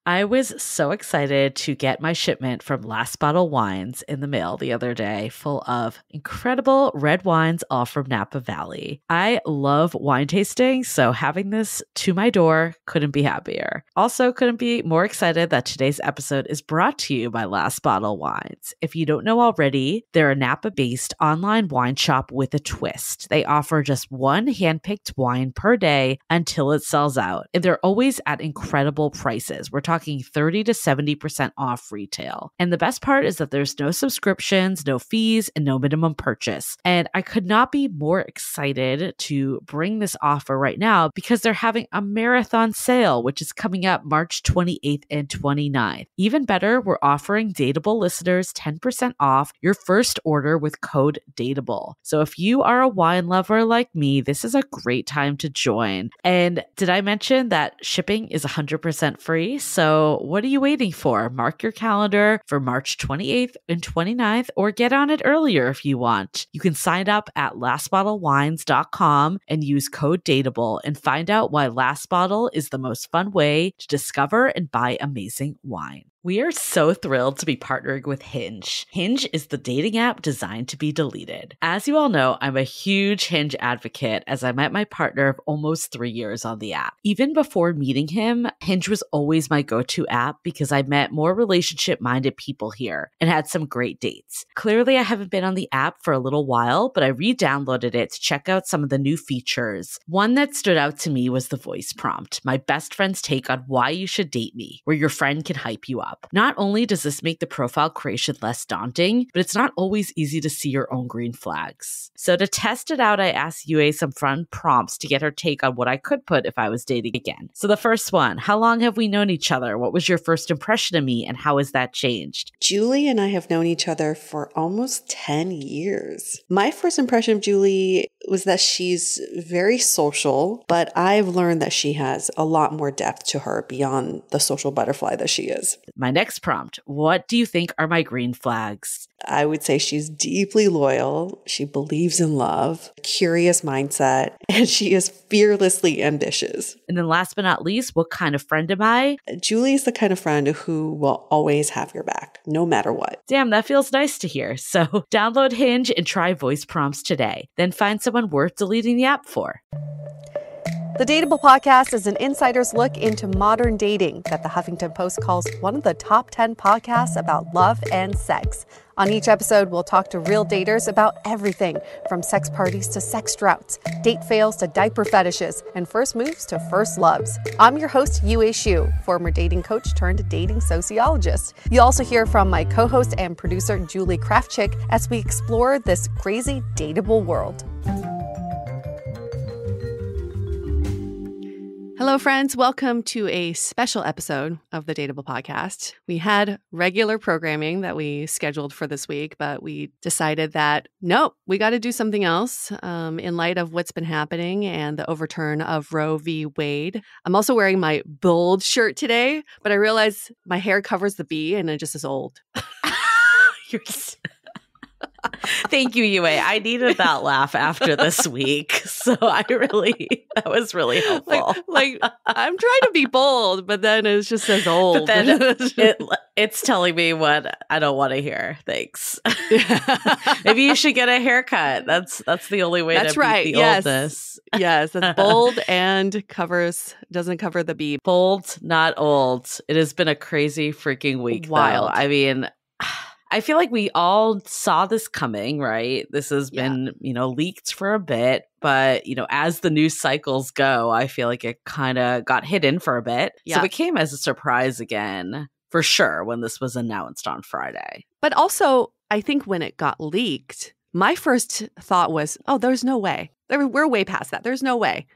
I was so excited to get my shipment from Last Bottle Wines in the mail the other day, full of incredible red wines, all from Napa Valley. I love wine tasting, so having this to my door couldn't be happier. Also, couldn't be more excited that today's episode is brought to you by Last Bottle Wines. If you don't know already, they're a Napa-based online wine shop with a twist. They offer just one handpicked wine per day until it sells out, and they're always at incredible prices. We're talking 30 to 70% off retail. And the best part is that there's no subscriptions, no fees, and no minimum purchase. And I could not be more excited to bring this offer right now because they're having a marathon sale, which is coming up March 28th and 29th. Even better, we're offering Dateable listeners 10% off your first order with code DATEABLE. So if you are a wine lover like me, this is a great time to join. And did I mention that shipping is 100% free? So what are you waiting for? Mark your calendar for March 28th and 29th, or get on it earlier if you want. You can sign up at lastbottlewines.com and use code DATEABLE and find out why Last Bottle is the most fun way to discover and buy amazing wine. We are so thrilled to be partnering with Hinge. Hinge is the dating app designed to be deleted. As you all know, I'm a huge Hinge advocate as I met my partner of almost 3 years on the app. Even before meeting him, Hinge was always my go-to app because I met more relationship-minded people here and had some great dates. Clearly, I haven't been on the app for a little while, but I re-downloaded it to check out some of the new features. One that stood out to me was the voice prompt, my best friend's take on why you should date me, where your friend can hype you up. Not only does this make the profile creation less daunting, but it's not always easy to see your own green flags. So to test it out, I asked Yue some fun prompts to get her take on what I could put if I was dating again. So the first one, how long have we known each other? What was your first impression of me and how has that changed? Julie and I have known each other for almost 10 years. My first impression of Julie was that she's very social, but I've learned that she has a lot more depth to her beyond the social butterfly that she is. My next prompt, what do you think are my green flags? I would say she's deeply loyal. She believes in love, curious mindset, and she is fearlessly ambitious. And then last but not least, what kind of friend am I? Julie is the kind of friend who will always have your back, no matter what. Damn, that feels nice to hear. So download Hinge and try voice prompts today. Then find someone worth deleting the app for. The Dateable podcast is an insider's look into modern dating that the Huffington Post calls one of the top 10 podcasts about love and sex. On each episode, we'll talk to real daters about everything from sex parties to sex droughts, date fails to diaper fetishes, and first moves to first loves. I'm your host, Yue Xu, former dating coach turned dating sociologist. You'll also hear from my co-host and producer, Julie Krafchick, as we explore this crazy dateable world. Hello, friends. Welcome to a special episode of the Dateable podcast. We had regular programming that we scheduled for this week, but we decided that, no, we got to do something else in light of what's been happening and the overturn of Roe v. Wade. I'm also wearing my bold shirt today, but I realize my hair covers the B and it just is old. You're Thank you, Yue. I needed that laugh after this week. So that was really helpful. Like I'm trying to be bold, but then it's just as old. But then it's telling me what I don't want to hear. Thanks. Maybe you should get a haircut. That's the only way to beat the oldness. Yes, that's bold and doesn't cover the B. Bold, not old. It has been a crazy freaking week. Wild. Though. I mean, I feel like we all saw this coming, right? This has been, leaked for a bit, but, as the news cycles go, I feel like it kind of got hidden for a bit. Yeah. So it came as a surprise again, for sure, when this was announced on Friday. But also, I think when it got leaked, my first thought was, oh, there's no way. We're way past that. There's no way.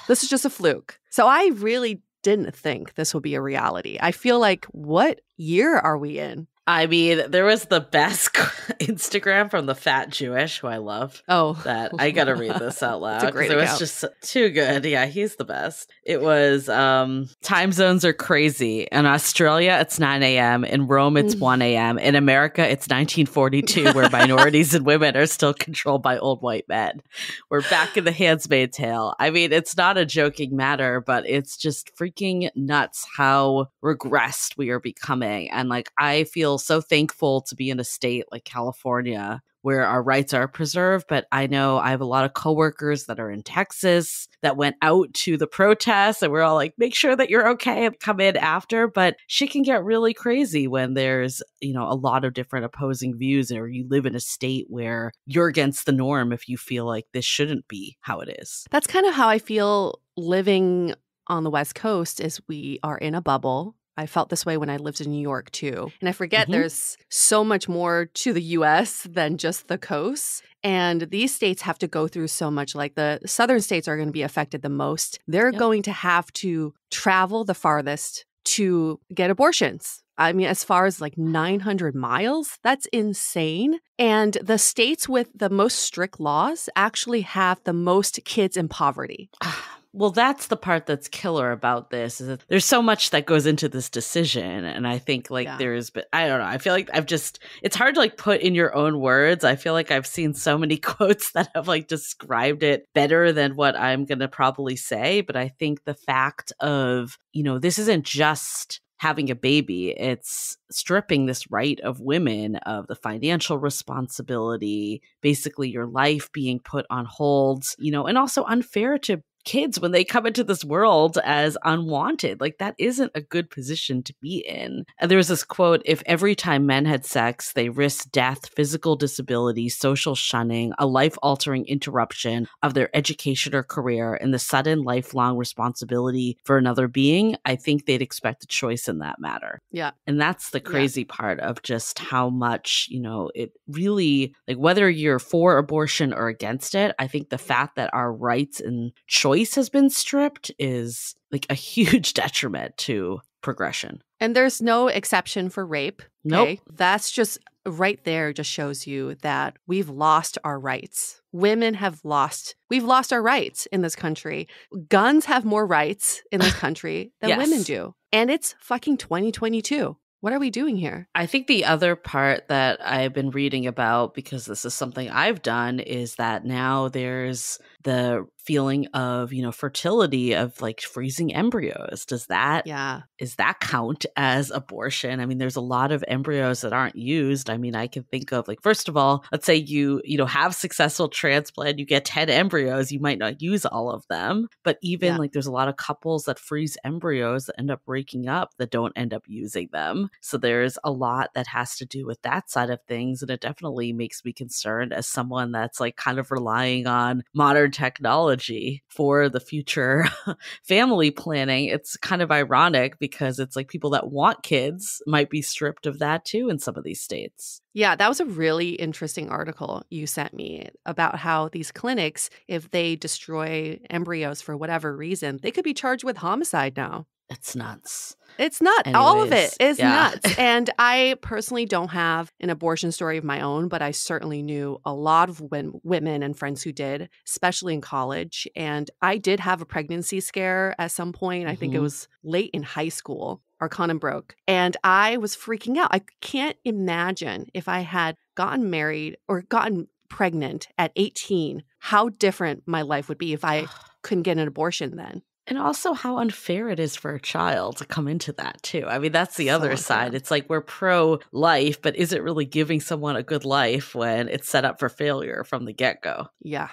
This is just a fluke. So I really didn't think this would be a reality. I feel like, what year are we in? I mean, there was the best Instagram from the Fat Jewish, who I love. Oh, that I gotta read this out loud because it was just too good. Yeah, he's the best. It was time zones are crazy. In Australia, it's 9 a.m. In Rome, it's 1 a.m. In America, it's 1942, where minorities and women are still controlled by old white men. We're back in the Handmaid's Tale. I mean, it's not a joking matter, but it's just freaking nuts how regressed we are becoming. And like, I feel so thankful to be in a state like California where our rights are preserved. But I know I have a lot of coworkers that are in Texas that went out to the protests, and we're all like, make sure that you're okay and come in after. But shit can get really crazy when there's, you know, a lot of different opposing views, or you live in a state where you're against the norm if you feel like this shouldn't be how it is. That's kind of how I feel living on the West Coast, is we are in a bubble. I felt this way when I lived in New York too. And I forget there's so much more to the US than just the coast. And these states have to go through so much. Like the southern states are going to be affected the most. They're going to have to travel the farthest to get abortions. I mean, as far as like 900 miles, that's insane. And the states with the most strict laws actually have the most kids in poverty. Well, that's the part that's killer about this, is that there's so much that goes into this decision. And I think like but I don't know. I feel like it's hard to like put in your own words. I feel like I've seen so many quotes that have like described it better than what I'm going to probably say. But I think the fact of, you know, this isn't just having a baby, it's stripping this right of women of the financial responsibility, basically your life being put on hold, you know, and also unfair to kids when they come into this world as unwanted. Like, that isn't a good position to be in. And there was this quote: if every time men had sex, they risked death, physical disability, social shunning, a life-altering interruption of their education or career, and the sudden lifelong responsibility for another being, I think they'd expect a choice in that matter. Yeah. And that's the crazy part of just how much, you know, it really, like, whether you're for abortion or against it, I think the fact that our rights and choice has been stripped is like a huge detriment to progression. And there's no exception for rape. Okay? Nope. That's just right there, just shows you that we've lost our rights. We've lost our rights in this country. Guns have more rights in this country than women do. And it's fucking 2022. What are we doing here? I think the other part that I've been reading about, because this is something I've done, is that now there's the feeling of, you know, fertility of like freezing embryos. Does that count as abortion? I mean, there's a lot of embryos that aren't used. I mean, I can think of, like, first of all, let's say you have successful transplant, you get 10 embryos, you might not use all of them. But even like there's a lot of couples that freeze embryos that end up breaking up that don't end up using them. So there's a lot that has to do with that side of things. And it definitely makes me concerned as someone that's like kind of relying on modern technology for the future family planning. It's kind of ironic because it's like people that want kids might be stripped of that too in some of these states. Yeah, that was a really interesting article you sent me about how these clinics, if they destroy embryos for whatever reason, they could be charged with homicide now. It's nuts. It's nuts. Anyways, all of it is nuts. And I personally don't have an abortion story of my own, but I certainly knew a lot of women and friends who did, especially in college. And I did have a pregnancy scare at some point. I think it was late in high school. Our condom broke. And I was freaking out. I can't imagine if I had gotten married or gotten pregnant at 18, how different my life would be if I couldn't get an abortion then. And also how unfair it is for a child to come into that too. I mean, that's the other side. It's like we're pro-life, but is it really giving someone a good life when it's set up for failure from the get-go? Yeah.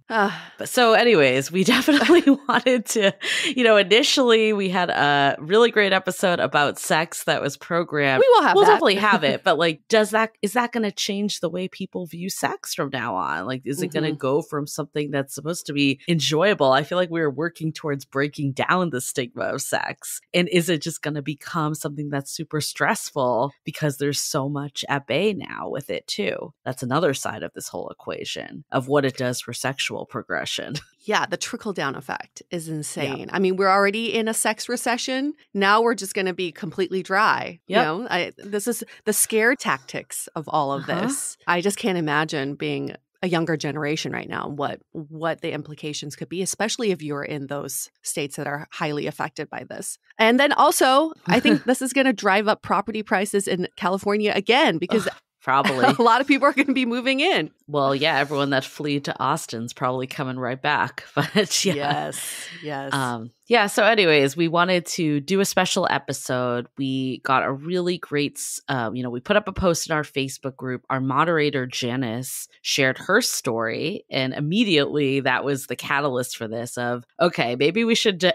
But so anyways, we definitely wanted to, initially we had a really great episode about sex that was programmed. We'll definitely have it. But like, is that going to change the way people view sex from now on? Like, is it going to go from something that's supposed to be enjoyable? I feel like we were working towards breaking down the stigma of sex. And is it just going to become something that's super stressful because there's so much at bay now with it too? That's another side of this whole equation of what it does has for sexual progression. Yeah, the trickle-down effect is insane. Yeah. I mean, we're already in a sex recession. Now we're just going to be completely dry. Yep. This is the scare tactics of all of this. I just can't imagine being a younger generation right now, what the implications could be, especially if you're in those states that are highly affected by this. And then also, I think this is going to drive up property prices in California again, because probably a lot of people are going to be moving in. Well, yeah, everyone that fled to Austin's probably coming right back. But yeah. Yes. So anyways, we wanted to do a special episode. We got a really great, we put up a post in our Facebook group. Our moderator, Janis, shared her story. And immediately that was the catalyst for this of, okay, maybe we should,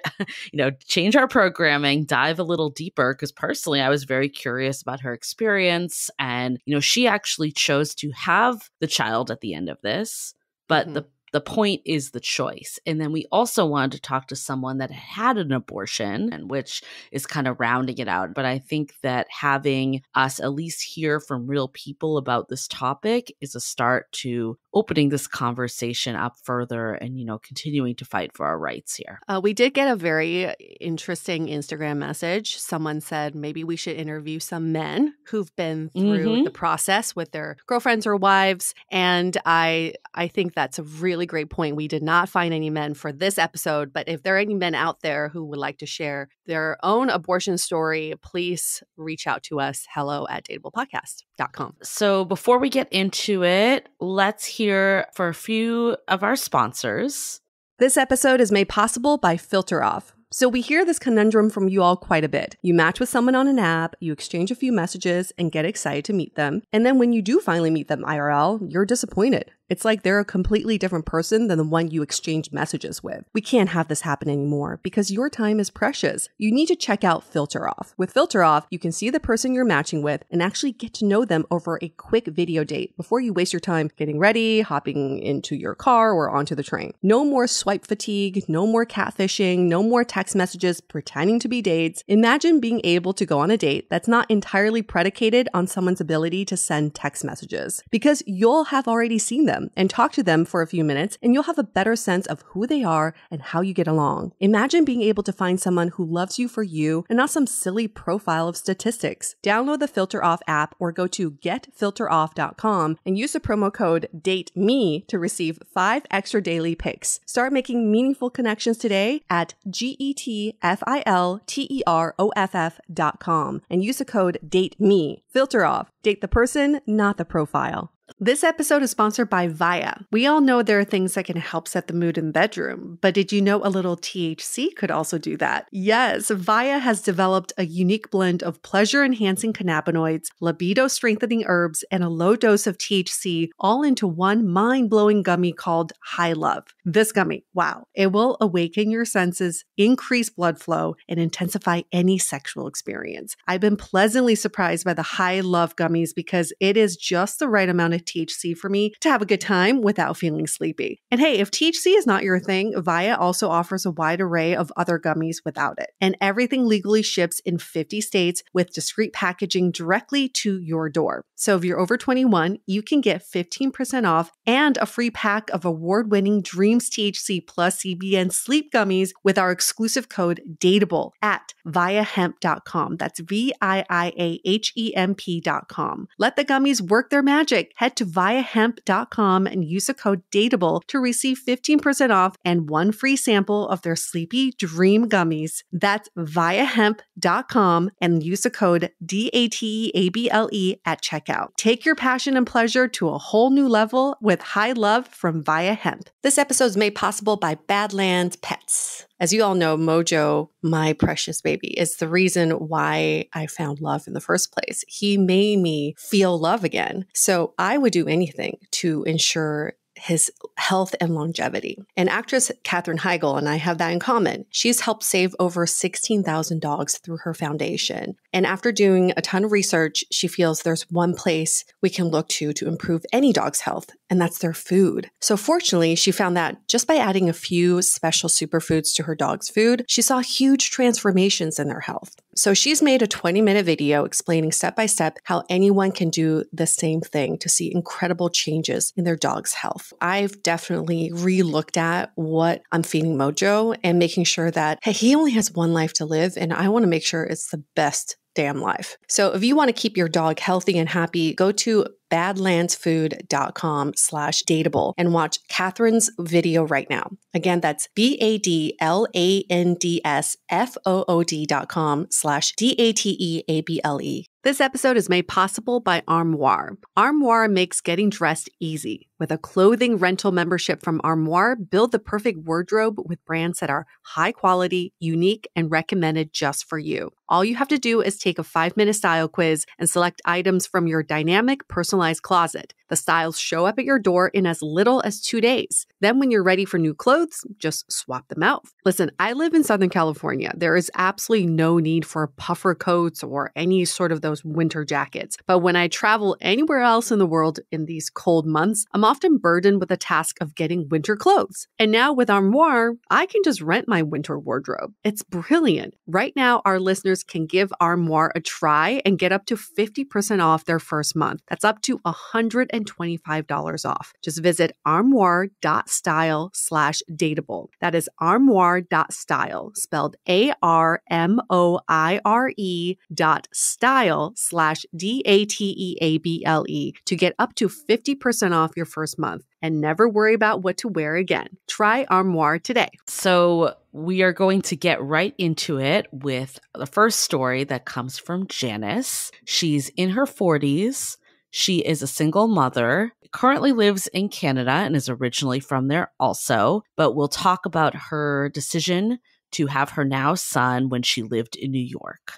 change our programming, dive a little deeper. Because personally, I was very curious about her experience. And, she actually chose to have the child at the end of this. But the point is the choice. And then we also wanted to talk to someone that had an abortion, and which is kind of rounding it out. But I think that having us at least hear from real people about this topic is a start to opening this conversation up further and, continuing to fight for our rights here. We did get a very interesting Instagram message. Someone said maybe we should interview some men who've been through the process with their girlfriends or wives. And I think that's a really great point. We did not find any men for this episode, but if there are any men out there who would like to share their own abortion story, please reach out to us, hello@dateablepodcast.com. So before we get into it, let's hear for a few of our sponsors. This episode is made possible by Filter Off. So we hear this conundrum from you all quite a bit. You match with someone on an app, you exchange a few messages and get excited to meet them. And then when you do finally meet them IRL, you're disappointed. It's like they're a completely different person than the one you exchanged messages with. We can't have this happen anymore because your time is precious. You need to check out Filter Off. With Filter Off, you can see the person you're matching with and actually get to know them over a quick video date before you waste your time getting ready, hopping into your car or onto the train. No more swipe fatigue, no more catfishing, no more text messages pretending to be dates. Imagine being able to go on a date that's not entirely predicated on someone's ability to send text messages, because you'll have already seen them and talk to them for a few minutes, and you'll have a better sense of who they are and how you get along. Imagine being able to find someone who loves you for you and not some silly profile of statistics. Download the Filter Off app or go to getfilteroff.com and use the promo code DATEME to receive 5 extra daily pics. Start making meaningful connections today at getfilteroff.com and use the code DATEME. Filter Off. Date the person, not the profile. This episode is sponsored by Via. We all know there are things that can help set the mood in the bedroom, but did you know a little THC could also do that? Yes, Via has developed a unique blend of pleasure-enhancing cannabinoids, libido-strengthening herbs, and a low dose of THC all into one mind-blowing gummy called High Love. This gummy, wow, it will awaken your senses, increase blood flow, and intensify any sexual experience. I've been pleasantly surprised by the High Love gummies because it is just the right amount of THC for me to have a good time without feeling sleepy. And hey, if THC is not your thing, Via also offers a wide array of other gummies without it. And everything legally ships in 50 states with discreet packaging directly to your door. So if you're over 21, you can get 15% off and a free pack of award-winning Dreams THC plus CBN sleep gummies with our exclusive code DATEABLE at viahemp.com. That's VIIAHEMP.com. Let the gummies work their magic. Head to viahemp.com and use the code DATEABLE to receive 15% off and 1 free sample of their Sleepy Dream gummies. That's viahemp.com and use the code DATEABLE at checkout. Take your passion and pleasure to a whole new level with High Love from Via Hemp. This episode is made possible by Badlands Pets. As you all know, Mojo, my precious baby, is the reason why I found love in the first place. He made me feel love again. So I would do anything to ensure his health and longevity. And actress Katherine Heigl and I have that in common. She's helped save over 16,000 dogs through her foundation. And after doing a ton of research, she feels there's one place we can look to improve any dog's health, and that's their food. So fortunately, she found that just by adding a few special superfoods to her dog's food, she saw huge transformations in their health. So she's made a 20-minute video explaining step-by-step how anyone can do the same thing to see incredible changes in their dog's health. I've definitely re-looked at what I'm feeding Mojo and making sure that, hey, he only has one life to live, and I want to make sure it's the best damn life. So if you want to keep your dog healthy and happy, go to badlandsfood.com/dateable and watch Catherine's video right now. Again, that's badlandsfood.com/dateable. This episode is made possible by Armoire. Armoire makes getting dressed easy. With a clothing rental membership from Armoire, build the perfect wardrobe with brands that are high quality, unique, and recommended just for you. All you have to do is take a 5-minute style quiz and select items from your dynamic, personalized closet. The styles show up at your door in as little as 2 days. Then when you're ready for new clothes, just swap them out. Listen, I live in Southern California. There is absolutely no need for puffer coats or any sort of those winter jackets. But when I travel anywhere else in the world in these cold months, I'm often burdened with the task of getting winter clothes. And now with Armoire, I can just rent my winter wardrobe. It's brilliant. Right now, our listeners can give Armoire a try and get up to 50% off their first month. That's up to $125 off. Just visit armoire.style/dateable. That is armoire.style, spelled ARMOIRE.style/DATEABLE to get up to 50% off your first month and never worry about what to wear again. Try Armoire today. So we are going to get right into it with the first story that comes from Janis. She's in her 40s. She is a single mother, currently lives in Canada and is originally from there also, but we'll talk about her decision to have her now son when she lived in New York.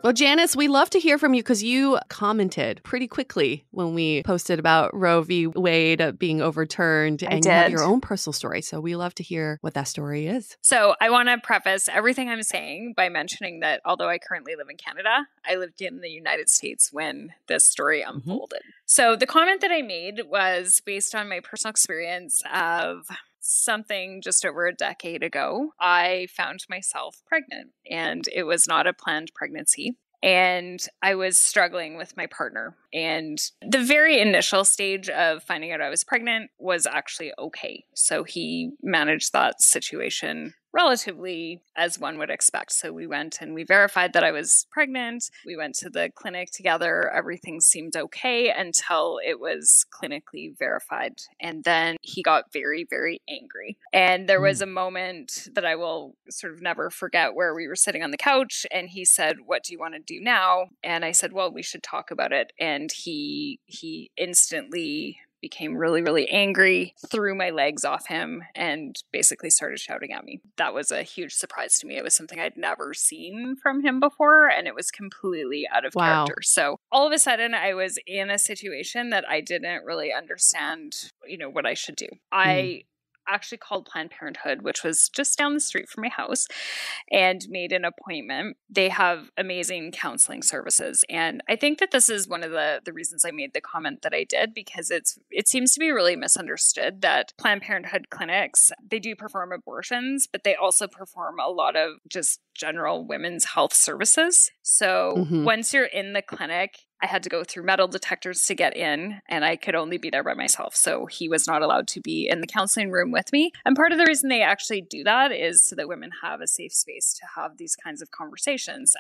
Well, Janis, we love to hear from you because you commented pretty quickly when we posted about Roe v. Wade being overturned, and you have your own personal story. So we love to hear what that story is. So I want to preface everything I'm saying by mentioning that although I currently live in Canada, I lived in the United States when this story unfolded. So the comment that I made was based on my personal experience of something just over a decade ago. I found myself pregnant, and it was not a planned pregnancy. And I was struggling with my partner. And the very initial stage of finding out I was pregnant was actually okay. So he managed that situation relatively as one would expect. So we went and we verified that I was pregnant. We went to the clinic together. Everything seemed okay until it was clinically verified. And then he got very, very angry. And there was a moment that I will sort of never forget where we were sitting on the couch and he said, "What do you want to do now?" And I said, "Well, we should talk about it." And he instantly became really, really angry, threw my legs off him, and basically started shouting at me. That was a huge surprise to me. It was something I'd never seen from him before, and it was completely out of character. So all of a sudden, I was in a situation that I didn't really understand, what I should do. I actually called Planned Parenthood, which was just down the street from my house, and made an appointment. They have amazing counseling services. And I think that this is one of the reasons I made the comment that I did, because it seems to be really misunderstood that Planned Parenthood clinics, they do perform abortions, but they also perform a lot of just general women's health services. So once you're in the clinic, I had to go through metal detectors to get in, and I could only be there by myself. So he was not allowed to be in the counseling room with me. And part of the reason they actually do that is so that women have a safe space to have these kinds of conversations.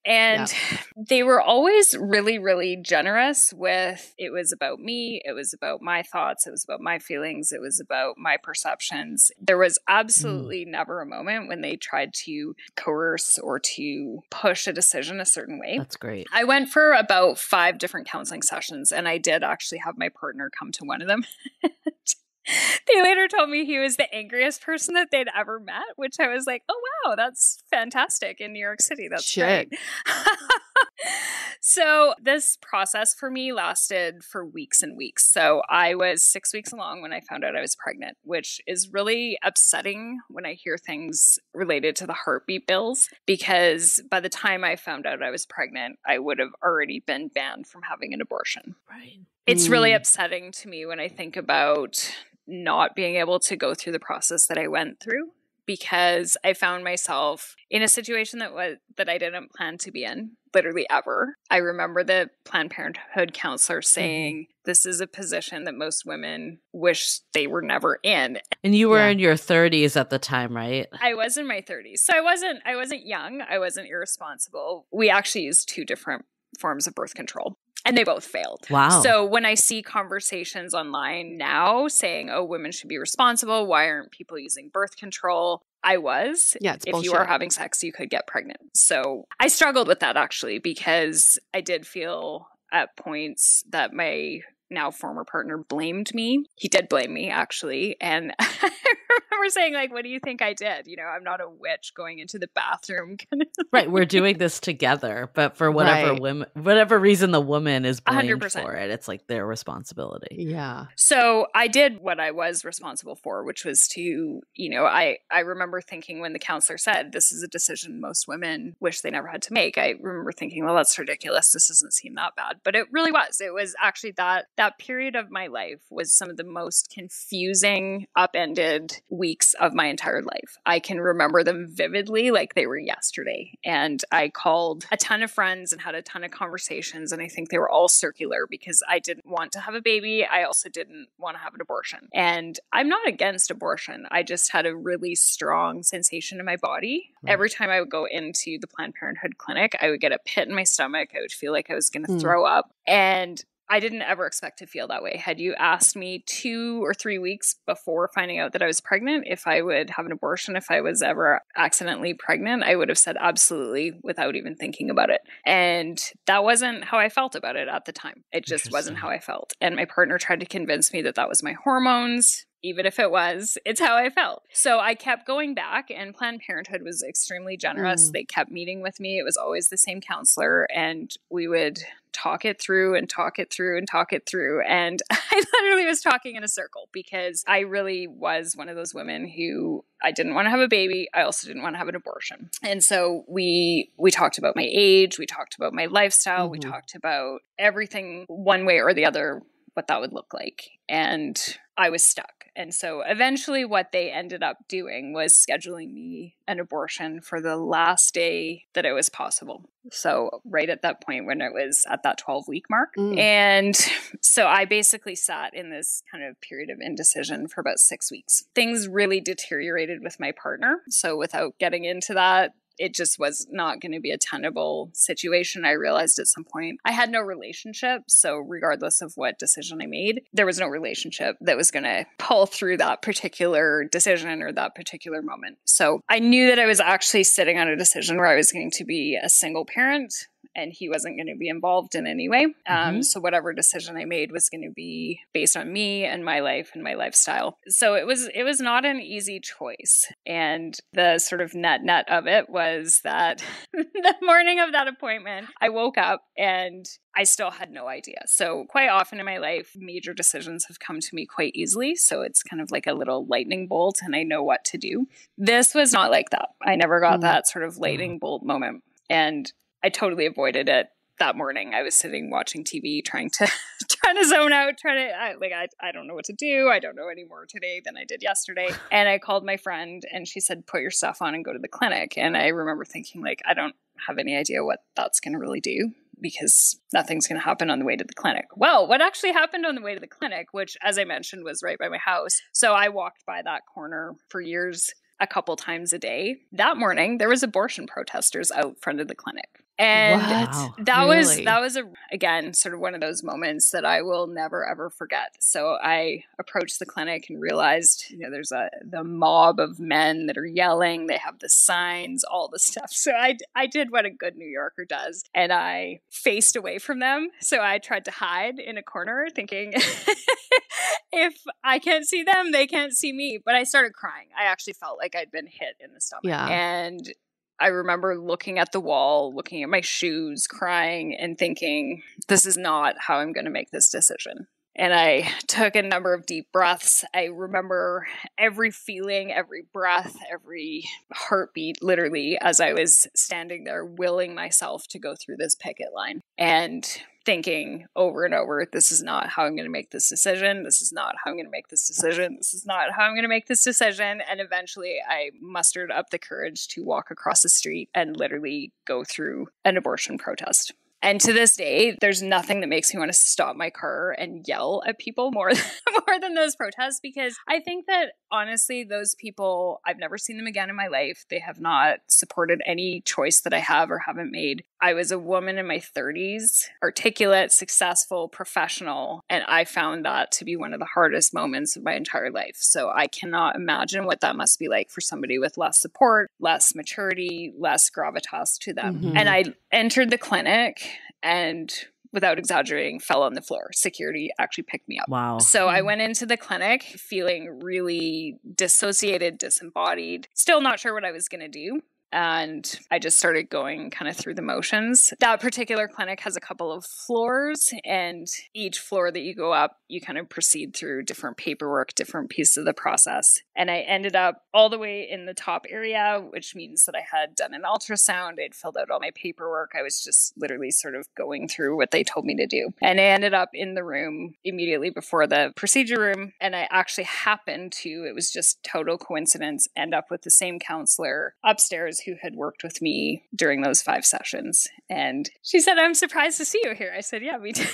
And they were always really, really generous with, it was about me, it was about my thoughts, it was about my feelings, it was about my perceptions. There was absolutely never a moment when they tried to coerce or to push a decision a certain way. That's great. I went for about 5 different counseling sessions, and I did actually have my partner come to one of them. They later told me he was the angriest person that they'd ever met, which I was like, oh, wow, that's fantastic in New York City. That's great. So this process for me lasted for weeks and weeks. So I was 6 weeks along when I found out I was pregnant, which is really upsetting when I hear things related to the heartbeat bills, because by the time I found out I was pregnant, I would have already been banned from having an abortion. Right. It's really upsetting to me when I think about not being able to go through the process that I went through, because I found myself in a situation that I didn't plan to be in, literally ever. I remember the Planned Parenthood counselor saying, this is a position that most women wish they were never in. And you were in your 30s at the time, right? I was in my 30s. So I wasn't young. I wasn't irresponsible. We actually used 2 different forms of birth control. And they both failed. Wow. So when I see conversations online now saying, oh, women should be responsible, why aren't people using birth control? It's if bullshit. You are having sex, you could get pregnant. So I struggled with that actually, because I did feel at points that my now former partner blamed me. He did blame me actually. And I remember saying, like, what do you think I did? You know, I'm not a witch going into the bathroom. Right. We're doing this together, but for whatever reason the woman is blamed 100%. for it, it's like their responsibility. Yeah. So I did what I was responsible for, which was to, you know, I remember thinking when the counselor said, this is a decision most women wish they never had to make. I remember thinking, well, that's ridiculous. This doesn't seem that bad. But it really was. It was actually that period of my life was some of the most confusing, upended weeks of my entire life. I can remember them vividly like they were yesterday. And I called a ton of friends and had a ton of conversations. And I think they were all circular because I didn't want to have a baby. I also didn't want to have an abortion. And I'm not against abortion. I just had a really strong sensation in my body. Right. Every time I would go into the Planned Parenthood clinic, I would get a pit in my stomach. I would feel like I was going to throw up. And I didn't ever expect to feel that way. Had you asked me 2 or 3 weeks before finding out that I was pregnant, if I would have an abortion, if I was ever accidentally pregnant, I would have said absolutely without even thinking about it. And that wasn't how I felt about it at the time. It just wasn't how I felt. And my partner tried to convince me that that was my hormones. Even if it was, it's how I felt. So I kept going back, and Planned Parenthood was extremely generous. They kept meeting with me. It was always the same counselor, and we would talk it through and talk it through and talk it through. And I literally was talking in a circle because I really was one of those women who I didn't want to have a baby. I also didn't want to have an abortion. And so we talked about my age. We talked about my lifestyle. We talked about everything one way or the other, what that would look like. And I was stuck. And so eventually what they ended up doing was scheduling me an abortion for the last day that it was possible. So right at that point when it was at that 12-week mark. And so I basically sat in this kind of period of indecision for about 6 weeks. Things really deteriorated with my partner. So without getting into that, it just was not going to be a tenable situation. I realized at some point I had no relationship. So regardless of what decision I made, there was no relationship that was going to pull through that particular decision or that particular moment. So I knew that I was actually sitting on a decision where I was going to be a single parent, and he wasn't going to be involved in any way. So whatever decision I made was going to be based on me and my life and my lifestyle. So it was not an easy choice. And the sort of net of it was that the morning of that appointment, I woke up and I still had no idea. So quite often in my life, major decisions have come to me quite easily. So it's kind of like a little lightning bolt and I know what to do. This was not like that. I never got that sort of lightning bolt moment. And I totally avoided it that morning. I was sitting watching TV, trying to zone out, I don't know what to do. I don't know any more today than I did yesterday. And I called my friend and she said, put your stuff on and go to the clinic. And I remember thinking, like, I don't have any idea what that's going to really do, because nothing's going to happen on the way to the clinic. Well, what actually happened on the way to the clinic, which, as I mentioned, was right by my house. So I walked by that corner for years, a couple times a day. That morning, there was abortion protesters out front of the clinic. And that was again, sort of one of those moments that I will never, ever forget. So I approached the clinic and realized, there's the mob of men that are yelling. They have the signs, all the stuff. So I did what a good New Yorker does. And I faced away from them. So I tried to hide in a corner thinking, if I can't see them, they can't see me. But I started crying. I actually felt like I'd been hit in the stomach. Yeah. And I remember looking at the wall, looking at my shoes, crying and thinking, this is not how I'm going to make this decision. And I took a number of deep breaths. I remember every feeling, every breath, every heartbeat, literally, as I was standing there, willing myself to go through this picket line and thinking over and over, this is not how I'm going to make this decision. This is not how I'm going to make this decision. This is not how I'm going to make this decision. And eventually I mustered up the courage to walk across the street and literally go through an abortion protest. And to this day, there's nothing that makes me want to stop my car and yell at people more than those protests, because I think that honestly, those people, I've never seen them again in my life. They have not supported any choice that I have or haven't made. I was a woman in my 30s, articulate, successful, professional, and I found that to be one of the hardest moments of my entire life. So I cannot imagine what that must be like for somebody with less support, less maturity, less gravitas to them. Mm-hmm. And I entered the clinic and, without exaggerating, fell on the floor. Security actually picked me up. Wow. So I went into the clinic feeling really dissociated, disembodied, still not sure what I was going to do. And I just started going kind of through the motions. That particular clinic has a couple of floors, and each floor that you go up, you kind of proceed through different paperwork, different pieces of the process. And I ended up all the way in the top area, which means that I had done an ultrasound. I'd filled out all my paperwork. I was just literally sort of going through what they told me to do. And I ended up in the room immediately before the procedure room. And I actually happened to, it was just total coincidence, end up with the same counselor upstairs who had worked with me during those 5 sessions. And she said, I'm surprised to see you here. I said, yeah, me too.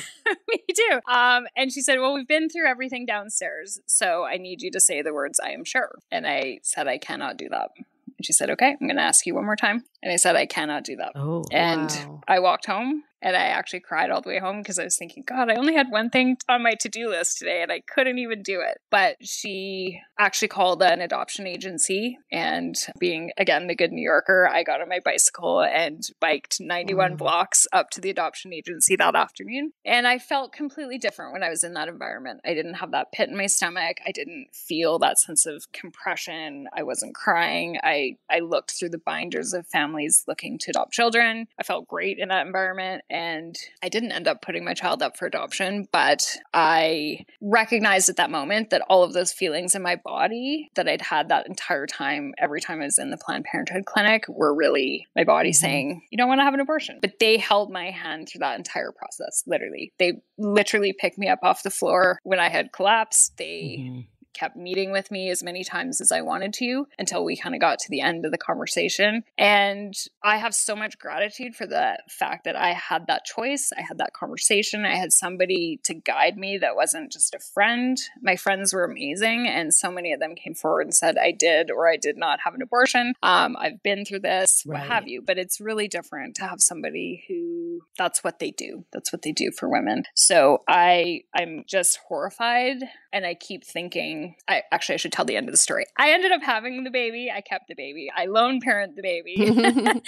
Me too. And she said, well, we've been through everything downstairs, so I need you to say the words, I am sure. And I said, I cannot do that. And she said, okay, I'm going to ask you one more time. And I said, I cannot do that. Oh, and wow. I walked home. And I actually cried all the way home because I was thinking, God, I only had one thing on my to-do list today and I couldn't even do it. But she actually called an adoption agency. And being, again, the good New Yorker, I got on my bicycle and biked 91 blocks up to the adoption agency that afternoon. And I felt completely different when I was in that environment. I didn't have that pit in my stomach. I didn't feel that sense of compression. I wasn't crying. I looked through the binders of families looking to adopt children. I felt great in that environment. And I didn't end up putting my child up for adoption, but I recognized at that moment that all of those feelings in my body that I'd had that entire time, every time I was in the Planned Parenthood clinic, were really my body saying, you don't want to have an abortion. But they held my hand through that entire process, literally. They literally picked me up off the floor when I had collapsed. They kept meeting with me as many times as I wanted to until we kind of got to the end of the conversation. And I have so much gratitude for the fact that I had that choice. I had that conversation. I had somebody to guide me that wasn't just a friend. My friends were amazing. And so many of them came forward and said, I did or I did not have an abortion. I've been through this, what have you. But it's really different to have somebody who that's what they do. That's what they do for women. So I'm just horrified. And I keep thinking, I should tell the end of the story. I ended up having the baby. I kept the baby. I lone parent the baby.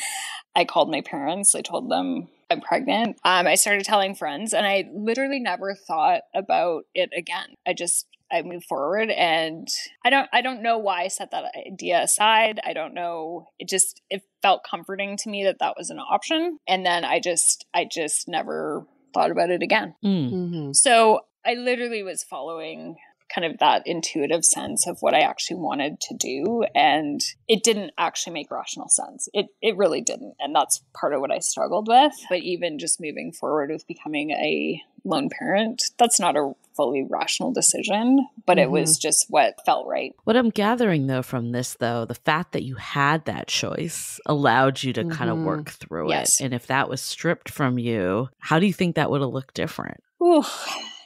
I called my parents. I told them I'm pregnant. I started telling friends, and I literally never thought about it again. I moved forward, and I don't know why I set that idea aside. I don't know. It felt comforting to me that was an option. And then I just never thought about it again. So I literally was following kind of that intuitive sense of what I actually wanted to do. And it didn't actually make rational sense. It really didn't. And that's part of what I struggled with. But even just moving forward with becoming a lone parent, that's not a fully rational decision, but it was just what felt right. What I'm gathering though from this, though, the fact that you had that choice allowed you to kind of work through it. And if that was stripped from you, how do you think that would have looked different?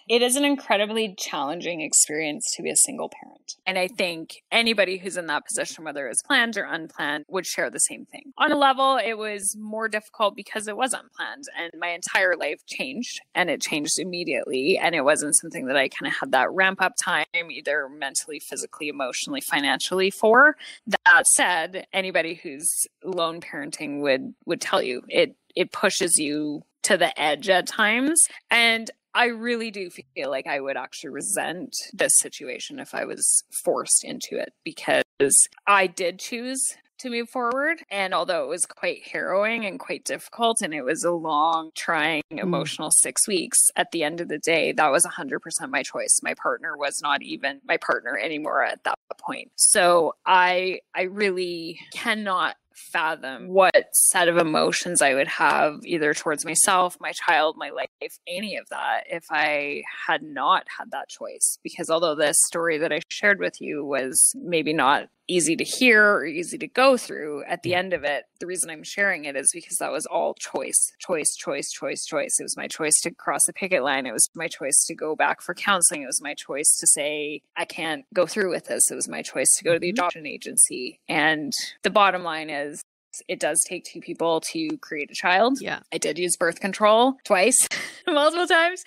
It is an incredibly challenging experience to be a single parent. And I think anybody who's in that position, whether it's planned or unplanned, would share the same thing. On a level, it was more difficult because it was unplanned and my entire life changed, and it changed immediately. And it wasn't something that I kind of had that ramp up time, either mentally, physically, emotionally, financially for. That said, anybody who's lone parenting would tell you it pushes you to the edge at times. And I really do feel like I would actually resent this situation if I was forced into it, because I did choose to move forward. And although it was quite harrowing and quite difficult, and it was a long, trying, emotional 6 weeks, at the end of the day, that was 100% my choice. My partner was not even my partner anymore at that point. So I really cannot fathom what set of emotions I would have either towards myself, my child, my life, any of that, if I had not had that choice. Because although this story that I shared with you was maybe not easy to hear or easy to go through, at the end of it, the reason I'm sharing it is because that was all choice. It was my choice to cross the picket line. It was my choice to go back for counseling. It was my choice to say, I can't go through with this. It was my choice to go to the adoption agency. And the bottom line is, it does take two people to create a child. Yeah. I did use birth control twice, multiple times,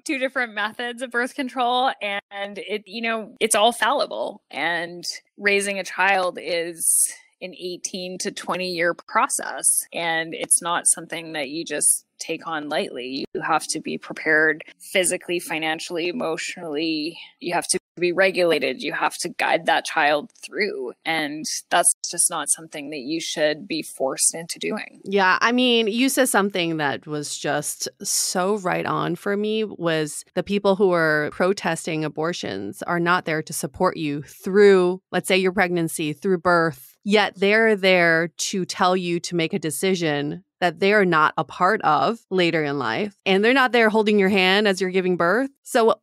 2 different methods of birth control. And it's all fallible. And raising a child is an 18 to 20 year process. And it's not something that you just take on lightly. You have to be prepared physically, financially, emotionally. You have to be regulated. You have to guide that child through. And that's just not something that you should be forced into doing. Yeah. I mean, you said something that was just so right on for me, was the people who are protesting abortions are not there to support you through, let's say, your pregnancy, through birth, yet they're there to tell you to make a decision that they are not a part of later in life. And they're not there holding your hand as you're giving birth. So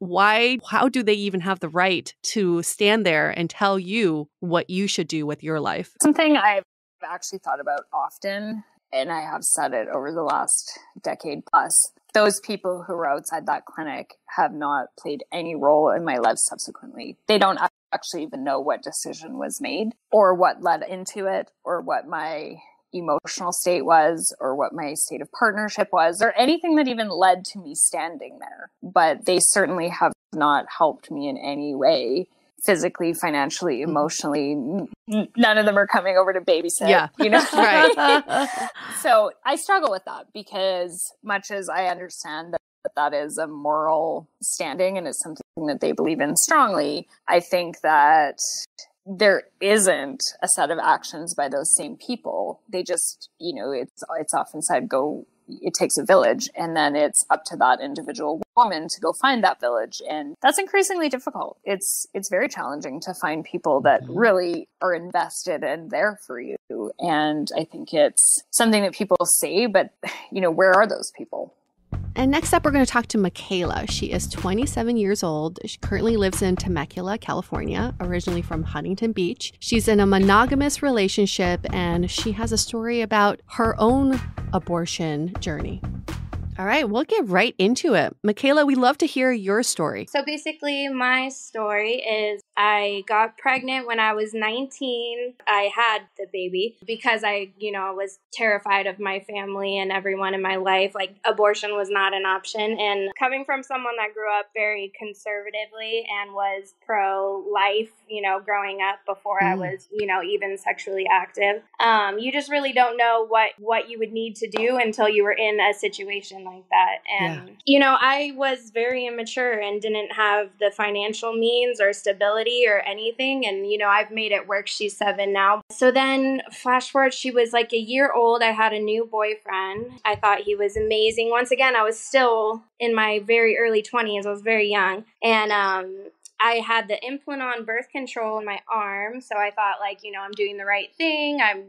how do they even have the right to stand there and tell you what you should do with your life? Something I've actually thought about often, and I have said it over the last decade plus, those people who were outside that clinic have not played any role in my life subsequently. They don't actually even know what decision was made or what led into it or what my emotional state was or what my state of partnership was or anything that even led to me standing there. But they certainly have not helped me in any way, physically, financially, emotionally. None of them are coming over to babysit. Yeah. Right. So I struggle with that because much as I understand that is a moral standing and it's something that they believe in strongly, I think that there isn't a set of actions by those same people. They just, it's often said, it takes a village, and then it's up to that individual woman to go find that village. And that's increasingly difficult. It's very challenging to find people that really are invested and there for you. And I think it's something that people say, but, where are those people? And next up, we're going to talk to Mikala. She is 27 years old. She currently lives in Temecula, California, originally from Huntington Beach. She's in a monogamous relationship, and she has a story about her own abortion journey. All right, we'll get right into it. Mikala, we'd love to hear your story. So basically, my story is I got pregnant when I was 19. I had the baby because I was terrified of my family and everyone in my life. Like, abortion was not an option. And coming from someone that grew up very conservatively and was pro-life, growing up before I was, even sexually active, you just really don't know what you would need to do until you were in a situation like that. And, I was very immature and didn't have the financial means or stability or anything. And, I've made it work. She's 7 now. So then flash forward, she was like a year old. I had a new boyfriend. I thought he was amazing. Once again, I was still in my very early 20s. I was very young. And, I had the implant-on birth control in my arm. So I thought, I'm doing the right thing. I'm,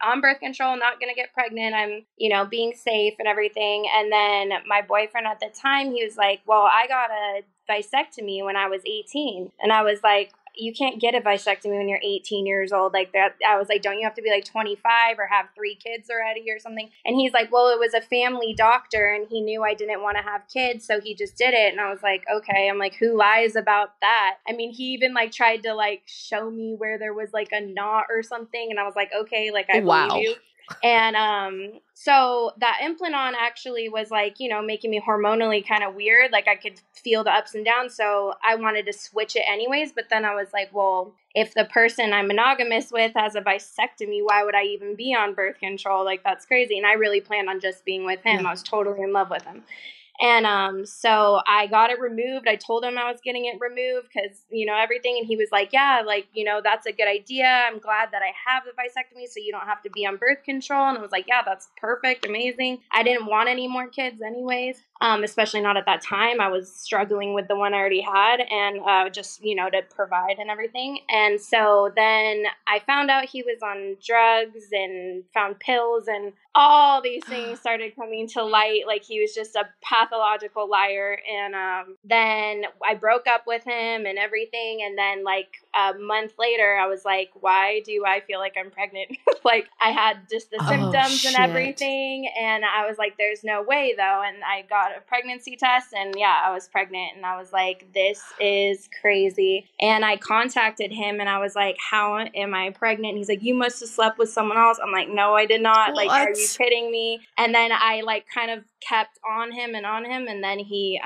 on birth control, not going to get pregnant. I'm, being safe and everything. And then my boyfriend at the time, he was like, well, I got a vasectomy when I was 18. And I was like, you can't get a vasectomy when you're 18 years old like that. I was like, don't you have to be like 25 or have 3 kids already or something? And he's like, well, it was a family doctor and he knew I didn't want to have kids, so he just did it. And I was like, okay. I'm like, who lies about that? I mean, he even tried to show me where there was a knot or something. And I was like, okay, I believe you. And so that implant on actually was making me hormonally kind of weird. I could feel the ups and downs. So I wanted to switch it anyways. But then I was like, well, if the person I'm monogamous with has a vasectomy, why would I even be on birth control? That's crazy. And I really planned on just being with him. I was totally in love with him. And so I got it removed. I told him I was getting it removed because, everything. And he was like, yeah, that's a good idea. I'm glad that I have the vasectomy so you don't have to be on birth control. And I was like, yeah, that's perfect. Amazing. I didn't want any more kids anyways, especially not at that time. I was struggling with the one I already had and just, to provide and everything. And so then I found out he was on drugs and found pills, and all these things started coming to light. Like, he was just a pathological liar. And then I broke up with him and everything. And then like a month later, I was like, why do I feel like I'm pregnant? Like, I had just the symptoms and everything. And I was like, there's no way though. And I got a pregnancy test, and yeah, I was pregnant. And I was like, this is crazy. And I contacted him and I was like, how am I pregnant? And he's like, you must have slept with someone else. I'm like, no, I did not. Like, are you kidding me? And then I like kind of kept on him. And then he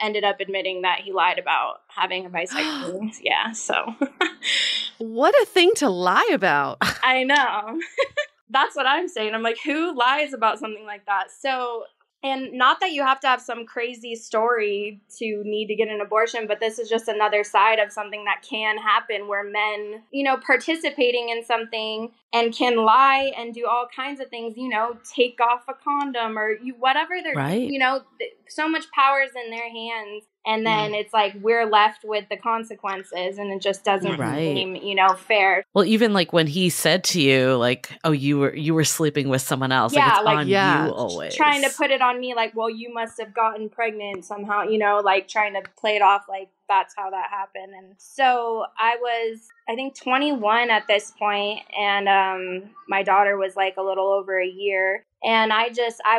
ended up admitting that he lied about having a vasectomy. Yeah. So what a thing to lie about. I know. That's what I'm saying. I'm like, who lies about something like that? So, and not that you have to have some crazy story to need to get an abortion, but this is just another side of something that can happen where men, participating in something and can lie and do all kinds of things, take off a condom or whatever they're, right. So much power is in their hands. And then it's like we're left with the consequences, and it just doesn't seem, fair. Well, even like when he said to you, like, "Oh, you were sleeping with someone else," like it's on you always. Trying to put it on me, like, well, you must have gotten pregnant somehow, like trying to play it off like that's how that happened. And so I was, I think, 21 at this point, and my daughter was like a little over a year. And I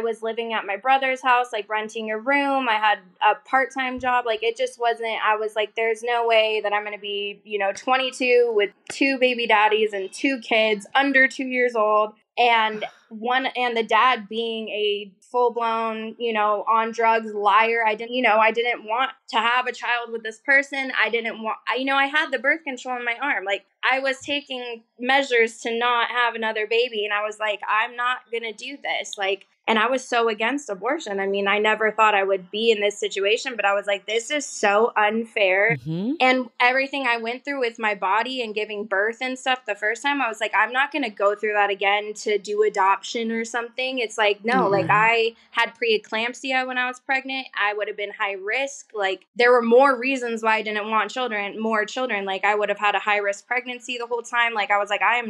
was living at my brother's house, like renting a room. I had a part-time job. Like, it just wasn't, I was like, there's no way that I'm going to be, 22 with 2 baby daddies and 2 kids under 2 years old. And the dad being a full-blown, on drugs liar. I didn't want to have a child with this person. I didn't want, I had the birth control in my arm. Like, I was taking measures to not have another baby. And I was like, I'm not going to do this. Like, and I was so against abortion. I mean, I never thought I would be in this situation, but I was like, this is so unfair. Mm-hmm. And everything I went through with my body and giving birth and stuff the first time, I was like, I'm not going to go through that again to do adoption or something. It's like, no, like I had preeclampsia when I was pregnant. I would have been high risk. Like, there were more reasons why I didn't want more children. Like, I would have had a high risk pregnancy the whole time. Like, I was like, I'm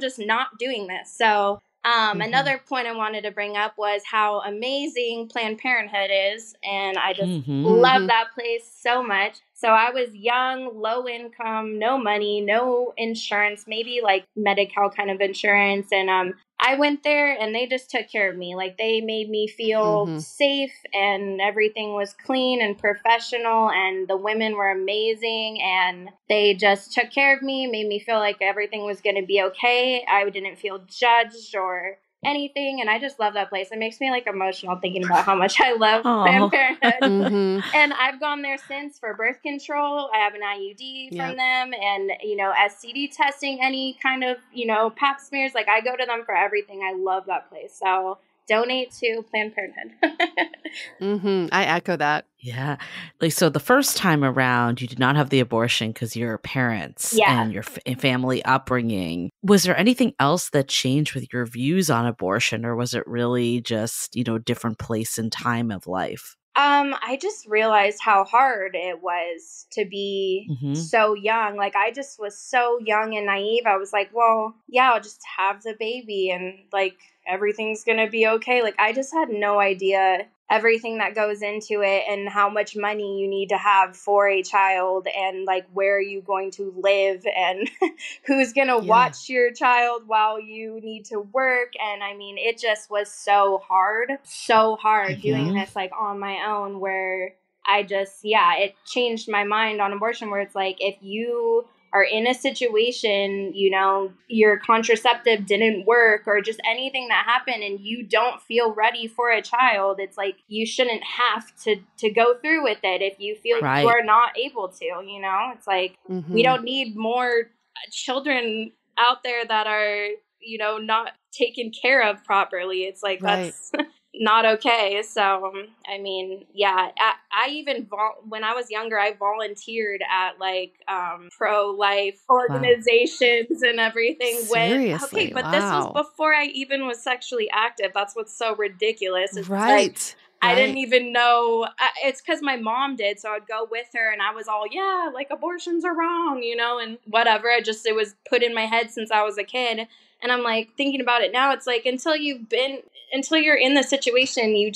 just not doing this. So another point I wanted to bring up was how amazing Planned Parenthood is. And I just love that place so much. So I was young, low income, no money, no insurance, maybe like Medi-Cal kind of insurance. And I went there and they just took care of me. Like, they made me feel safe, and everything was clean and professional, and the women were amazing, and they just took care of me, made me feel like everything was going to be okay. I didn't feel judged or anything, and I just love that place. It makes me like emotional thinking about how much I love Planned Parenthood. And I've gone there since for birth control. I have an IUD from them, and STD testing, any kind of pap smears. Like, I go to them for everything. I love that place. So donate to Planned Parenthood. I echo that. Yeah. Like, so the first time around, you did not have the abortion because your parents and your family upbringing. Was there anything else that changed with your views on abortion, or was it really just, different place and time of life? I just realized how hard it was to be so young. Like, I just was so young and naive. I was like, well, yeah, I'll just have the baby and like everything's going to be okay. Like, I just had no idea everything that goes into it and how much money you need to have for a child, and like where are you going to live, and who's going to watch your child while you need to work. And I mean, it just was so hard doing this like on my own, where I just, it changed my mind on abortion, where it's like, if you are in a situation, your contraceptive didn't work or just anything that happened and you don't feel ready for a child, it's like you shouldn't have to go through with it if you feel you are not able to, It's like we don't need more children out there that are, not taken care of properly. It's like that's not okay. So, I mean, yeah, I even, when I was younger, I volunteered at like pro-life organizations and everything. Seriously? But wow. this was before I even was sexually active. That's what's so ridiculous. It's Right. like, I didn't even know. It's because my mom did. So I'd go with her and I was all, yeah, like abortions are wrong, you know, and whatever. It was put in my head since I was a kid. And I'm like thinking about it now. It's like until you're in the situation, you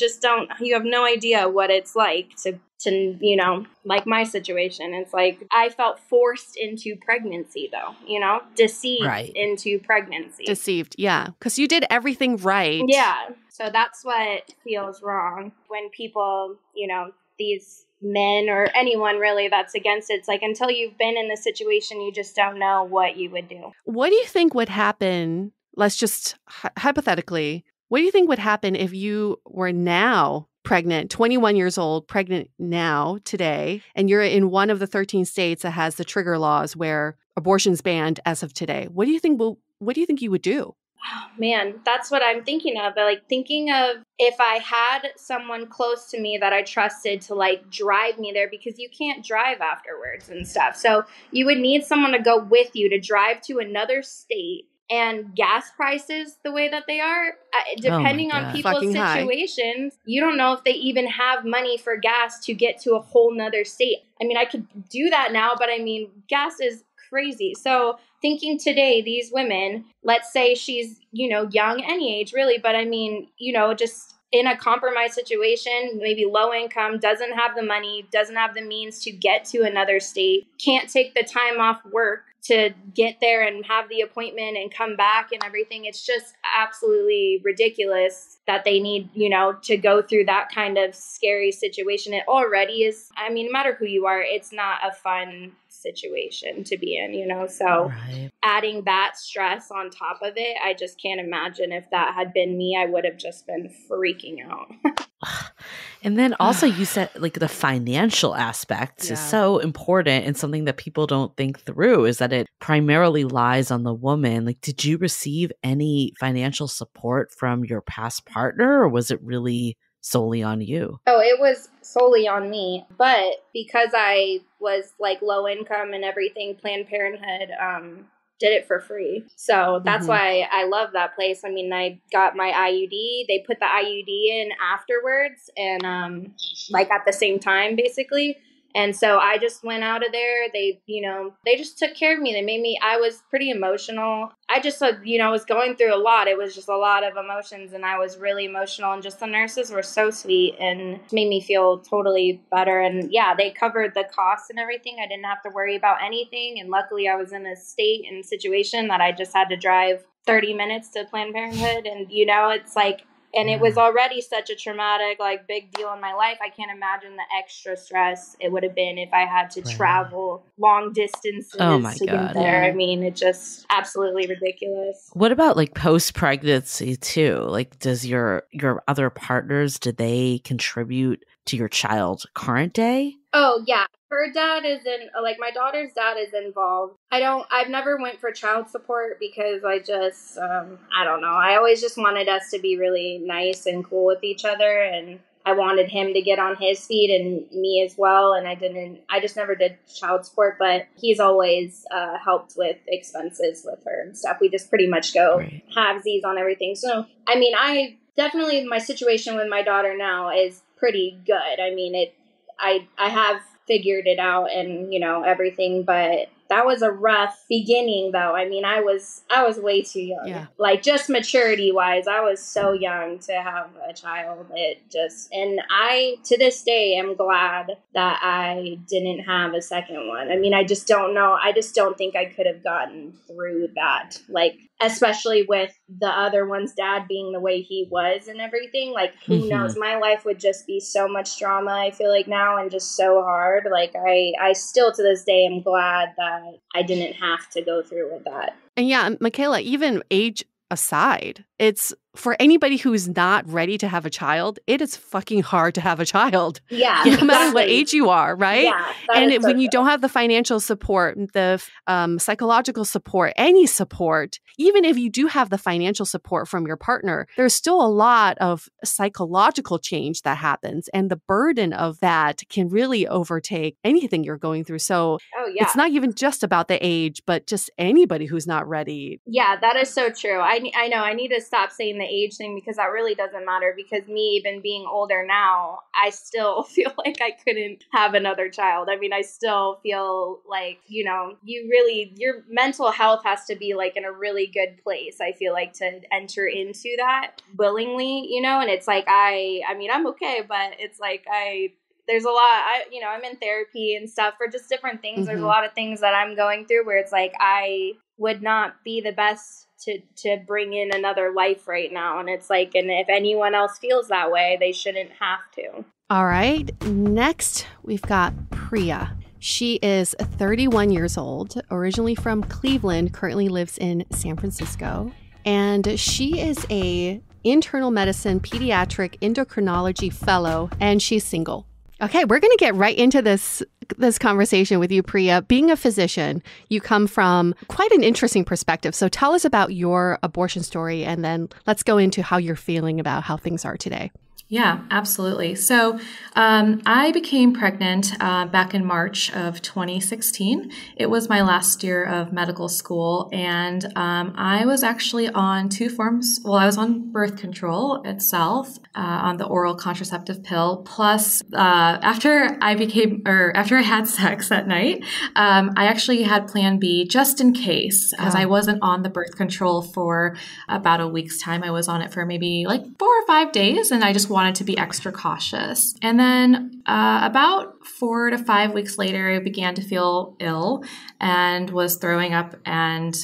have no idea what it's like to, you know, like my situation. It's like I felt forced into pregnancy though, you know, deceived into pregnancy. Deceived. Yeah. Because you did everything right. Yeah. So that's what feels wrong when people, you know, these men or anyone really that's against it. It's like until you've been in the situation, you just don't know what you would do. What do you think would happen? Let's just hypothetically, what do you think would happen if you were now pregnant, 21 years old, pregnant now, today, and you're in one of the 13 states that has the trigger laws where abortion's banned as of today? What do you think you would do? Oh, man, that's what I'm thinking of. Like thinking of if I had someone close to me that I trusted to like drive me there, because you can't drive afterwards and stuff. So you would need someone to go with you to drive to another state. And gas prices the way that they are, depending on people's Fucking situations, you don't know if they even have money for gas to get to a whole nother state. I mean, I could do that now, but I mean, gas is crazy. So thinking today, these women, let's say she's, you know, young, any age really, but I mean, you know, just in a compromised situation, maybe low income, doesn't have the money, doesn't have the means to get to another state, can't take the time off work to get there and have the appointment and come back and everything. It's just absolutely ridiculous that they need, you know, to go through that kind of scary situation. It already is. I mean, no matter who you are, it's not a fun situation to be in, you know? So adding that stress on top of it, I just can't imagine if that had been me, I would have just been freaking out. And then also you said like the financial aspect is so important, and something that people don't think through is that it primarily lies on the woman. Like, did you receive any financial support from your past partner, or was it really solely on you? Oh, it was solely on me. But because I was like low income and everything, Planned Parenthood did it for free. So that's why I love that place. I mean, I got my IUD. They put the IUD in afterwards and like at the same time, basically. And so I just went out of there. They, you know, they just took care of me. They made me, I was pretty emotional. I just, you know, was going through a lot. It was just a lot of emotions and I was really emotional, and just the nurses were so sweet and made me feel totally better. And yeah, they covered the costs and everything. I didn't have to worry about anything. And luckily I was in a state and situation that I just had to drive 30 minutes to Planned Parenthood. And, you know, it's like, and it was already such a traumatic, like, big deal in my life. I can't imagine the extra stress it would have been if I had to travel long distances to get there. I mean, it's just absolutely ridiculous. What about like post-pregnancy too? Like, does your other partners, did they contribute to your child's current day? Oh, yeah. Her dad is like, my daughter's dad is involved. I've never went for child support because I just, I don't know. I always just wanted us to be really nice and cool with each other. And I wanted him to get on his feet and me as well. And I just never did child support, but he's always helped with expenses with her and stuff. We just pretty much go halvesies on everything. So, I mean, definitely my situation with my daughter now is pretty good. I mean, I have figured it out and, you know, everything, but that was a rough beginning though. I mean, I was way too young. Yeah. Like, just maturity wise, I was so young to have a child. And I, to this day, am glad that I didn't have a second one. I mean, I just don't know. I just don't think I could have gotten through that. Like, especially with the other one's dad being the way he was and everything. Like, who knows? My life would just be so much drama, I feel like now, and just so hard. Like, I still to this day am glad that I didn't have to go through with that. And yeah, Mikala, even age aside, it's for anybody who's not ready to have a child, it is fucking hard to have a child. Yeah. No matter what age you are, right? Yeah, and when you don't have the financial support, the psychological support, any support, even if you do have the financial support from your partner, there's still a lot of psychological change that happens. And the burden of that can really overtake anything you're going through. So it's not even just about the age, but just anybody who's not ready. Yeah, that is so true. I know I need to stop saying the age thing because that really doesn't matter, because me even being older now, I still feel like I couldn't have another child. I mean, I still feel like, you know, your mental health has to be like in a really good place, I feel like, to enter into that willingly, you know, and it's like, I mean, I'm okay, but it's like, there's a lot, I'm in therapy and stuff for just different things. There's a lot of things that I'm going through where it's like, I would not be the best to bring in another life right now. And it's like, and if anyone else feels that way, they shouldn't have to. All right. Next, we've got Priya. She is 31 years old, originally from Cleveland, currently lives in San Francisco. And she is a internal medicine pediatric endocrinology fellow, and she's single. Okay, we're going to get right into this conversation with you, Priya. Being a physician, you come from quite an interesting perspective. So tell us about your abortion story, and then let's go into how you're feeling about how things are today. Yeah, absolutely. So I became pregnant back in March of 2016. It was my last year of medical school, and I was actually on two forms. Well, I was on birth control itself, on the oral contraceptive pill. Plus, after I had sex that night, I actually had Plan B just in case, as I wasn't on the birth control for about a week's time. I was on it for maybe like 4 or 5 days, and I just wanted to be extra cautious. And then about 4 to 5 weeks later, I began to feel ill and was throwing up and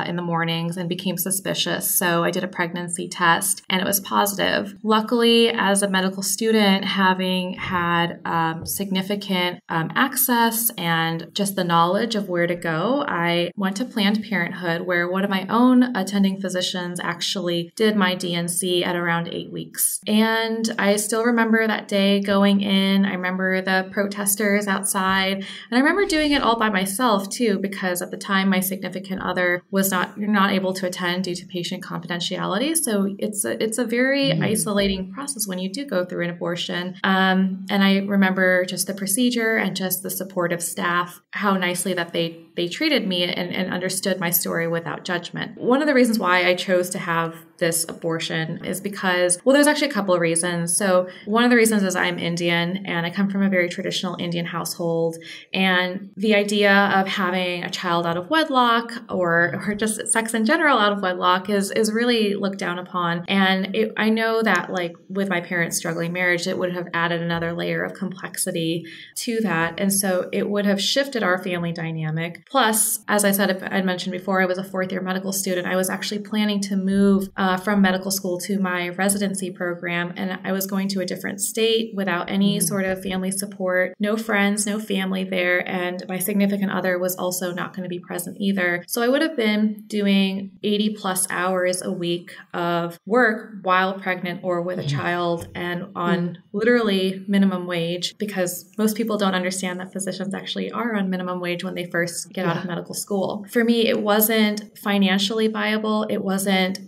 in the mornings and became suspicious. So I did a pregnancy test and it was positive. Luckily, as a medical student, having had significant access and just the knowledge of where to go, I went to Planned Parenthood, where one of my own attending physicians actually did my D&C at around 8 weeks. And I still remember that day going in. I remember the protesters outside, and I remember doing it all by myself too, because at the time my significant other was not able to attend due to patient confidentiality. So it's a very isolating process when you do go through an abortion. And I remember just the procedure and just the supportive staff, how nicely that they treated me and understood my story without judgment. One of the reasons why I chose to have this abortion is because, well, there's actually a couple of reasons. So one of the reasons is I'm Indian and I come from a very traditional Indian household. And the idea of having a child out of wedlock or just sex in general out of wedlock is really looked down upon. And I know that like with my parents' struggling marriage, it would have added another layer of complexity to that. And so it would have shifted our family dynamic. Plus, as I said, I mentioned before, I was a fourth-year medical student. I was actually planning to move from medical school to my residency program, and I was going to a different state without any sort of family support, no friends, no family there, and my significant other was also not going to be present either. So I would have been doing 80 plus hours a week of work while pregnant or with a child and on literally minimum wage, because most people don't understand that physicians actually are on minimum wage when they first get out of medical school. For me, it wasn't financially viable. It wasn't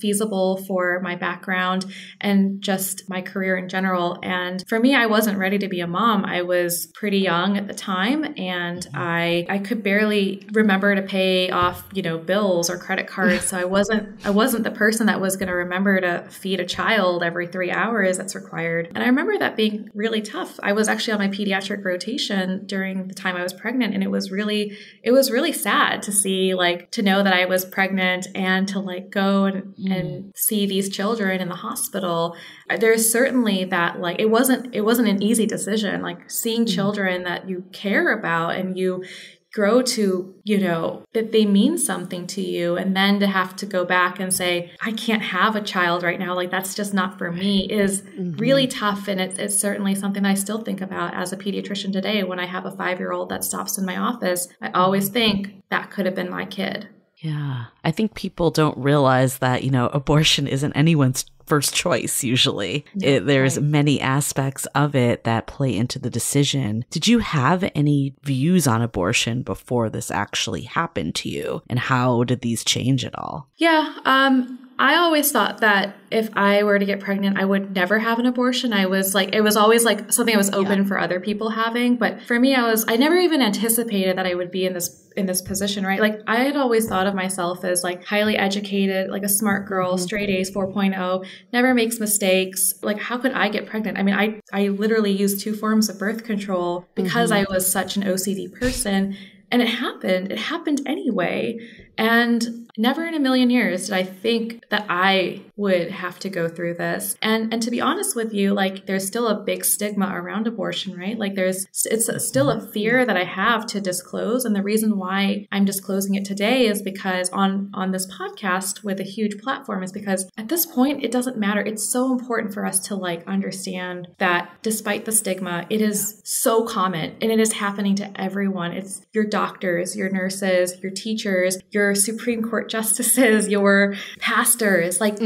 feasible for my background and just my career in general. And for me, I wasn't ready to be a mom. I was pretty young at the time, and I could barely remember to pay off, bills or credit cards. So I wasn't the person that was going to remember to feed a child every 3 hours that's required. And I remember that being really tough. I was actually on my pediatric rotation during the time I was pregnant, and it was really sad to see, to know that I was pregnant and to go and see these children in the hospital. There's certainly that, it wasn't an easy decision, seeing children that you care about and you grow to, that they mean something to you. And then to have to go back and say, I can't have a child right now, that's just not for me, is really tough. And it's certainly something that I still think about as a pediatrician today. When I have a 5-year-old that stops in my office, I always think that could have been my kid. Yeah. I think people don't realize that, abortion isn't anyone's first choice usually. There's many aspects of it that play into the decision. Did you have any views on abortion before this actually happened to you? And how did these change at all? Yeah. I always thought that if I were to get pregnant, I would never have an abortion. It was always like something I was open for other people having. But for me, I never even anticipated that I would be in this position, right? Like I had always thought of myself as like highly educated, like a smart girl, straight A's, 4.0, never makes mistakes. Like how could I get pregnant? I mean, I literally used 2 forms of birth control because I was such an OCD person. And it happened anyway. And never in a million years did I think that I would have to go through this. And to be honest with you, like there's still a big stigma around abortion, right? Like it's still a fear that I have to disclose. And the reason why I'm disclosing it today is because on this podcast with a huge platform is because at this point, it doesn't matter. It's so important for us to like understand that despite the stigma, it is so common and it is happening to everyone. It's your doctors, your nurses, your teachers, your Supreme Court justices, your pastors, like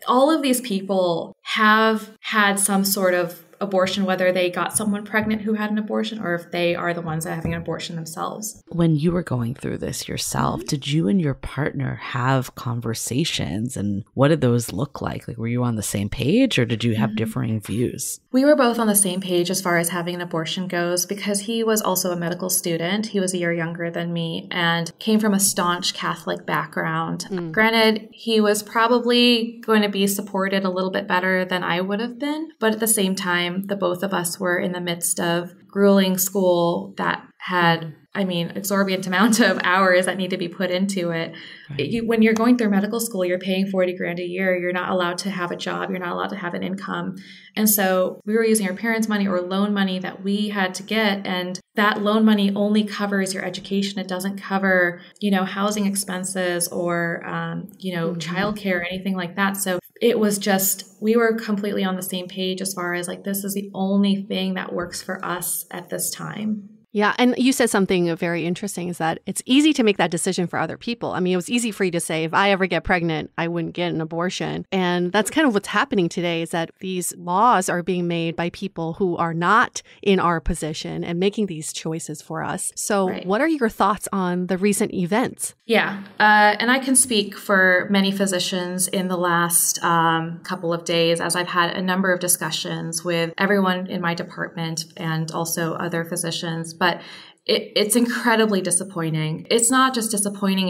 all of these people have had some sort of abortion, whether they got someone pregnant who had an abortion or if they are the ones that are having an abortion themselves. When you were going through this yourself, did you and your partner have conversations, and what did those look like? Like, were you on the same page or did you have differing views? We were both on the same page as far as having an abortion goes because he was also a medical student. He was a year younger than me and came from a staunch Catholic background. Granted, he was probably going to be supported a little bit better than I would have been, but at the same time, the both of us were in the midst of grueling school that had, exorbitant amount of hours that need to be put into it. Right. When you're going through medical school, you're paying $40,000 a year. You're not allowed to have a job. You're not allowed to have an income. And so we were using our parents' money or loan money that we had to get. And that loan money only covers your education. It doesn't cover, housing expenses or, childcare or anything like that. So it was just, we were completely on the same page as far as like, this is the only thing that works for us at this time. Yeah. And you said something very interesting is that it's easy to make that decision for other people. I mean, it was easy for you to say, if I ever get pregnant, I wouldn't get an abortion. And that's kind of what's happening today is that these laws are being made by people who are not in our position and making these choices for us. So What are your thoughts on the recent events? Yeah. And I can speak for many physicians in the last couple of days as I've had a number of discussions with everyone in my department and also other physicians. But it's incredibly disappointing. It's not just disappointing.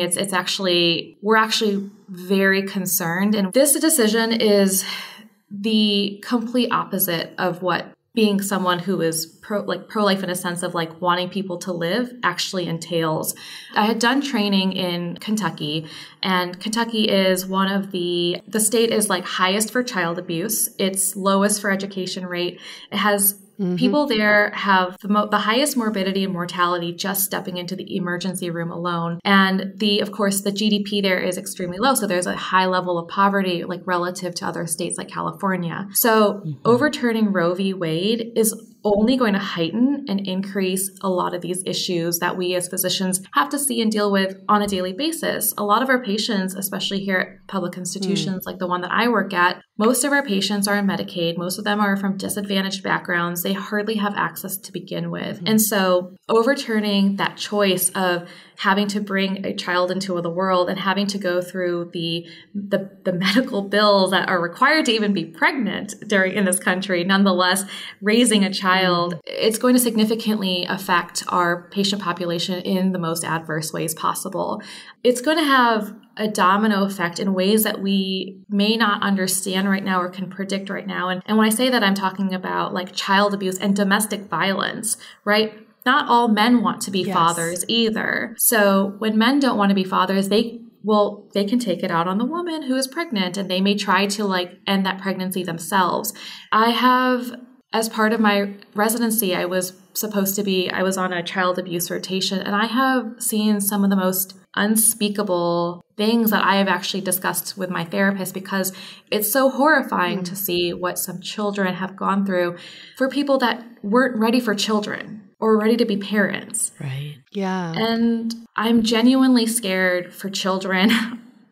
We're actually very concerned. And this decision is the complete opposite of what being someone who is pro-life in a sense of like wanting people to live actually entails. I had done training in Kentucky, and Kentucky is one of the state is like highest for child abuse. It's lowest for education rate. It has people there have the highest morbidity and mortality just stepping into the emergency room alone. And of course, the GDP there is extremely low. So there's a high level of poverty, like relative to other states like California. So overturning Roe v. Wade is only going to heighten and increase a lot of these issues that we as physicians have to see and deal with on a daily basis. A lot of our patients, especially here at public institutions like the one that I work at, most of our patients are on Medicaid. Most of them are from disadvantaged backgrounds. They hardly have access to begin with. And so overturning that choice of having to bring a child into the world and having to go through the medical bills that are required to even be pregnant in this country, nonetheless, raising a child, it's going to significantly affect our patient population in the most adverse ways possible. It's going to have a domino effect in ways that we may not understand right now or can predict right now. And when I say that, I'm talking about like child abuse and domestic violence, right? Not all men want to be fathers either. So when men don't want to be fathers, they can take it out on the woman who is pregnant, and they may try to like end that pregnancy themselves. As part of my residency, I was on a child abuse rotation, and I have seen some of the most unspeakable things that I have actually discussed with my therapist, because it's so horrifying to see what some children have gone through for people that weren't ready for children. or ready to be parents. Right. Yeah. And I'm genuinely scared for children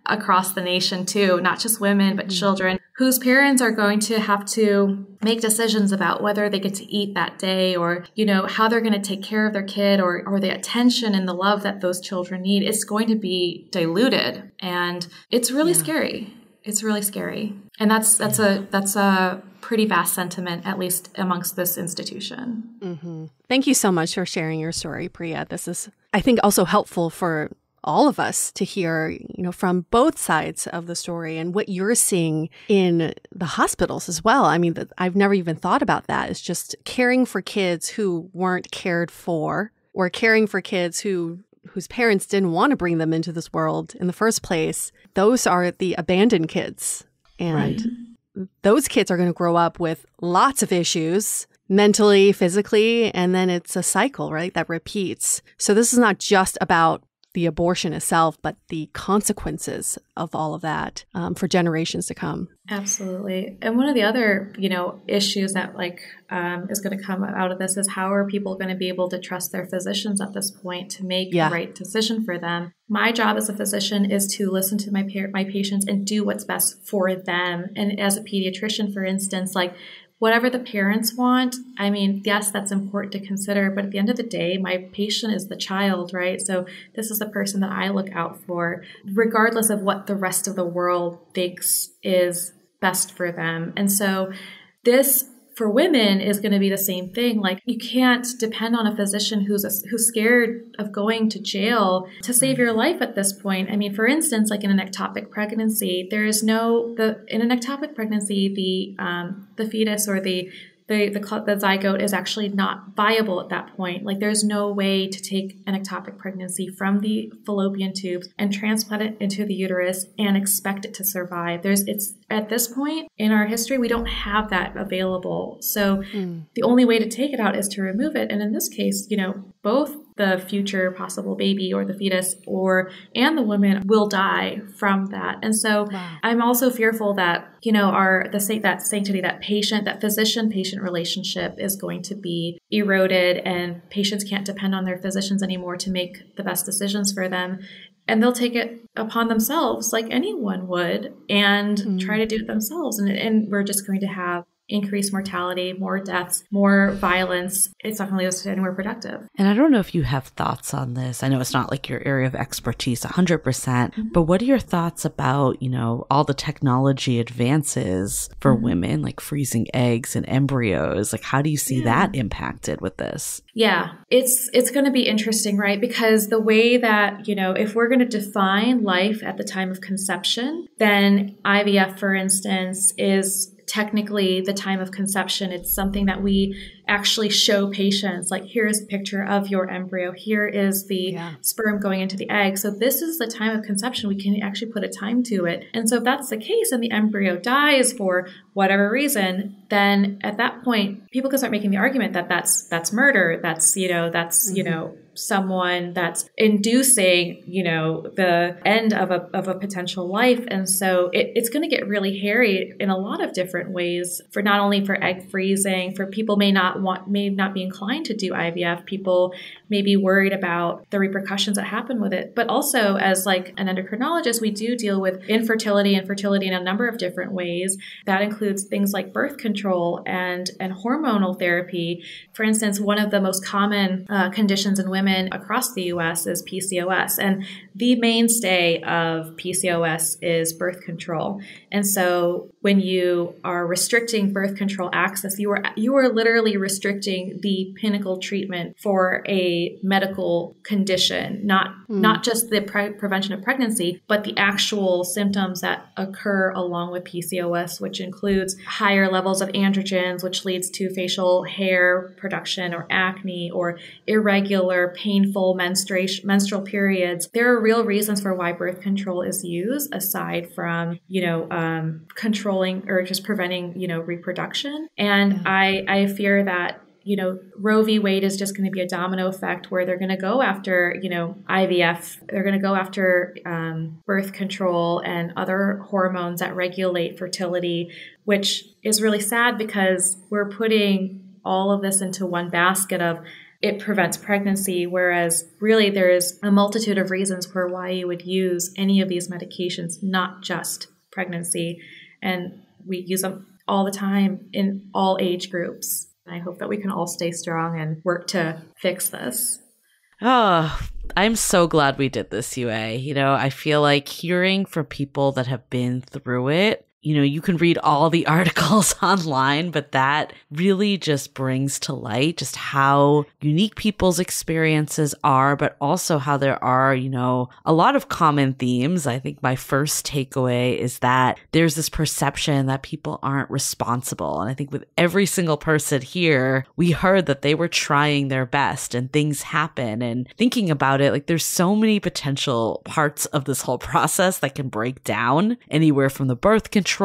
across the nation too, not just women, but children whose parents are going to have to make decisions about whether they get to eat that day, or, how they're going to take care of their kid, or the attention and the love that those children need. It's going to be diluted, and it's really scary. It's really scary. And that's a pretty vast sentiment, at least amongst this institution. Mm-hmm. Thank you so much for sharing your story, Priya. This is, I think, also helpful for all of us to hear, from both sides of the story and what you're seeing in the hospitals as well. I mean, I've never even thought about that. It's just caring for kids who weren't cared for, or caring for kids whose parents didn't want to bring them into this world in the first place. Those are the abandoned kids. And those kids are going to grow up with lots of issues, mentally, physically, and then it's a cycle, right, that repeats. So this is not just about the abortion itself, but the consequences of all of that for generations to come. Absolutely. And one of the other, issues that is going to come out of this is, how are people going to be able to trust their physicians at this point to make the right decision for them? My job as a physician is to listen to my patients and do what's best for them. And as a pediatrician, for instance, whatever the parents want, I mean, yes, that's important to consider, but at the end of the day, my patient is the child, right? So this is the person that I look out for, regardless of what the rest of the world thinks is best for them. And so this, for women, is going to be the same thing. You can't depend on a physician who's scared of going to jail to save your life at this point. I mean, for instance, in an ectopic pregnancy, in an ectopic pregnancy, the fetus or the zygote is actually not viable at that point. There's no way to take an ectopic pregnancy from the fallopian tubes and transplant it into the uterus and expect it to survive. It's at this point in our history, we don't have that available. So the only way to take it out is to remove it. And in this case, both the future possible baby or the fetus and the woman will die from that. And so I'm also fearful that, that sanctity, that physician-patient relationship is going to be eroded, and patients can't depend on their physicians anymore to make the best decisions for them. And they'll take it upon themselves like anyone would and try to do it themselves. And we're just going to have increased mortality, more deaths, more violence. It's not going to lead us to anywhere productive. And I don't know if you have thoughts on this. I know it's not your area of expertise 100%, but what are your thoughts about, all the technology advances for women, like freezing eggs and embryos? How do you see that impacted with this? Yeah, it's going to be interesting, right? Because the way that, if we're going to define life at the time of conception, then IVF, for instance, is technically the time of conception. It's something that we actually show patients, here's a picture of your embryo. Here is the sperm going into the egg. So this is the time of conception. We can actually put a time to it. And so if that's the case and the embryo dies for whatever reason, then at that point, people can start making the argument that that's murder. That's, someone that's inducing, the end of a potential life. And so it's going to get really hairy in a lot of different ways, for not only for egg freezing, for people may not be inclined to do IVF. People may be worried about the repercussions that happen with it. But also, as an endocrinologist, we do deal with infertility and fertility in a number of different ways. That includes things like birth control and hormonal therapy. For instance, one of the most common conditions in women across the U.S. is PCOS. And the mainstay of PCOS is birth control. And so when you are restricting birth control access, you are literally restricting the pinnacle treatment for a medical condition, not just the prevention of pregnancy, but the actual symptoms that occur along with PCOS, which includes higher levels of androgens, which leads to facial hair production or acne or irregular, painful menstrual periods. There are real reasons for why birth control is used, aside from, controlling or just preventing, reproduction. And I fear that, Roe v. Wade is just going to be a domino effect where they're going to go after, IVF. They're going to go after birth control and other hormones that regulate fertility, which is really sad because we're putting all of this into one basket of it prevents pregnancy, whereas really there is a multitude of reasons for why you would use any of these medications, not just pregnancy. And we use them all the time in all age groups. I hope that we can all stay strong and work to fix this. Oh, I'm so glad we did this, UA. I feel like hearing from people that have been through it, you can read all the articles online, but that really just brings to light just how unique people's experiences are, but also how there are, a lot of common themes. I think my first takeaway is that there's this perception that people aren't responsible. And I think with every single person here, we heard that they were trying their best and things happen. And thinking about it, like there's so many potential parts of this whole process that can break down, anywhere from the birth control,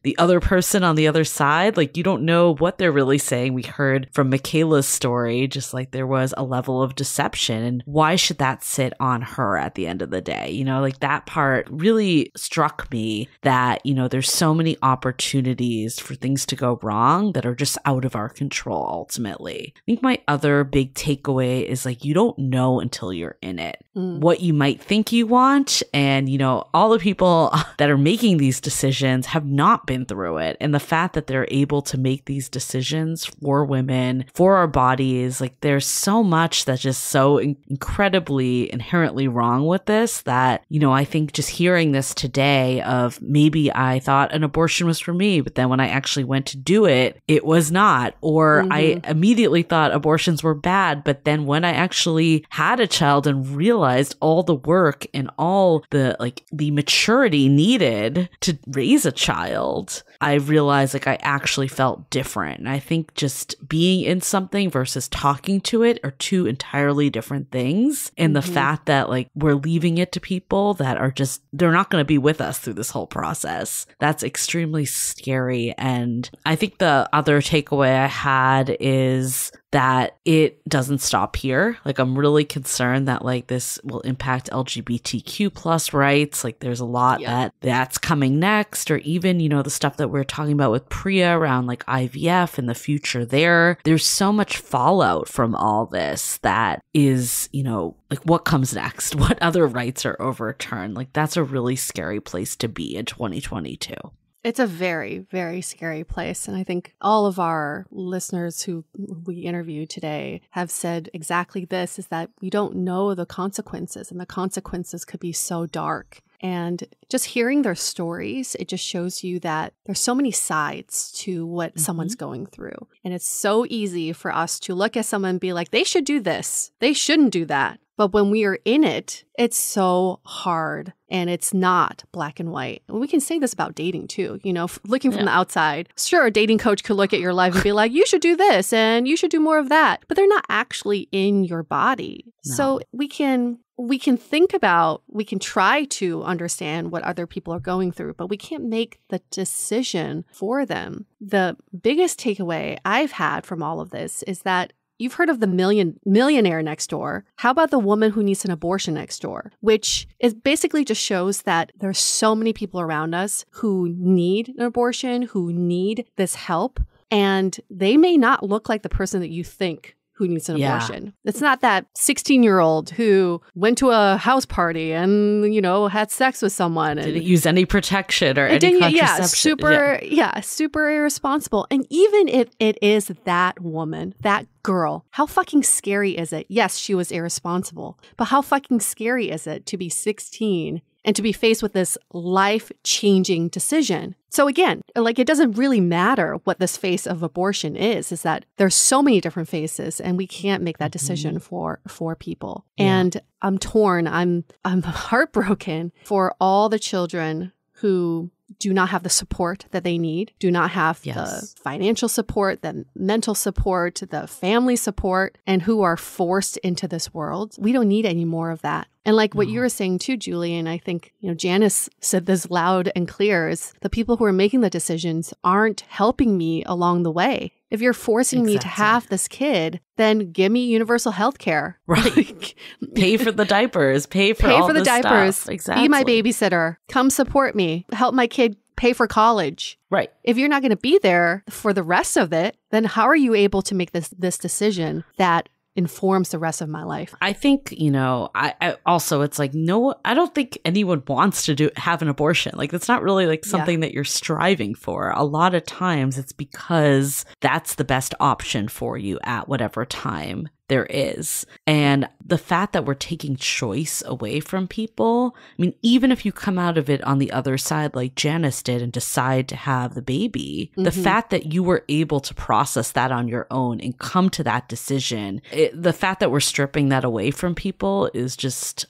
the other person on the other side, like you don't know what they're really saying. We heard from Mikala's story, just like there was a level of deception, and why should that sit on her at the end of the day? Like that part really struck me that, there's so many opportunities for things to go wrong that are just out of our control ultimately. I think my other big takeaway is like, you don't know until you're in it, what you might think you want. And, all the people that are making these decisions have not been through it. And the fact that they're able to make these decisions for women, for our bodies, like there's so much that's just so incredibly inherently wrong with this that, I think just hearing this today of maybe I thought an abortion was for me, but then when I actually went to do it, it was not. Or I immediately thought abortions were bad, but then when I actually had a child and realized all the work and all the maturity needed to raise a child, I realized like I actually felt different. And I think just being in something versus talking to it are two entirely different things. And the fact that like we're leaving it to people that are just, they're not going to be with us through this whole process, that's extremely scary. And I think the other takeaway I had is that it doesn't stop here. Like I'm really concerned that like this will impact LGBTQ plus rights. Like there's a lot that's coming next, or even, the stuff that we're talking about with Priya around like IVF and the future there. There's so much fallout from all this that is, like what comes next? What other rights are overturned? Like that's a really scary place to be in 2022. It's a very, very scary place. And I think all of our listeners who we interviewed today have said exactly this, is that we don't know the consequences, and the consequences could be so dark. And just hearing their stories, it just shows you that there's so many sides to what someone's going through. And it's so easy for us to look at someone and be like, they should do this, they shouldn't do that. But when we are in it, it's so hard, and it's not black and white. And we can say this about dating too, looking from the outside. Sure, a dating coach could look at your life and be like, you should do this and you should do more of that. But they're not actually in your body. No. So we can think about, we can try to understand what other people are going through, but we can't make the decision for them. The biggest takeaway I've had from all of this is that you've heard of the millionaire next door. How about the woman who needs an abortion next door? Which is basically just shows that there's so many people around us who need an abortion, who need this help, and they may not look like the person that you think who needs an abortion. It's not that 16-year-old who went to a house party and, had sex with someone. And didn't use any protection or any contraception. Super irresponsible. And even if it is that woman, that girl, how fucking scary is it? Yes, she was irresponsible, but how fucking scary is it to be 16 and to be faced with this life-changing decision? So again, like it doesn't really matter what this face of abortion is that there's so many different faces, and we can't make that decision for people. And I'm torn. I'm heartbroken for all the children who do not have the support that they need, do not have the financial support, the mental support, the family support, and who are forced into this world. We don't need any more of that. And like what you were saying too, Julie, and I think, Janis said this loud and clear, is the people who are making the decisions aren't helping me along the way. If you're forcing me to have this kid, then give me universal health care. Right. Pay for the diapers. Pay for the diapers. Stuff. Exactly. Be my babysitter. Come support me. Help my kid pay for college. Right. If you're not going to be there for the rest of it, then how are you able to make this decision that informs the rest of my life. I think, I also, it's like, no, I don't think anyone wants to have an abortion. Like, that's not really like something that you're striving for. A lot of times it's because that's the best option for you at whatever time there is. And the fact that we're taking choice away from people, I mean, even if you come out of it on the other side like Janis did and decide to have the baby, the fact that you were able to process that on your own and come to that decision, the fact that we're stripping that away from people is just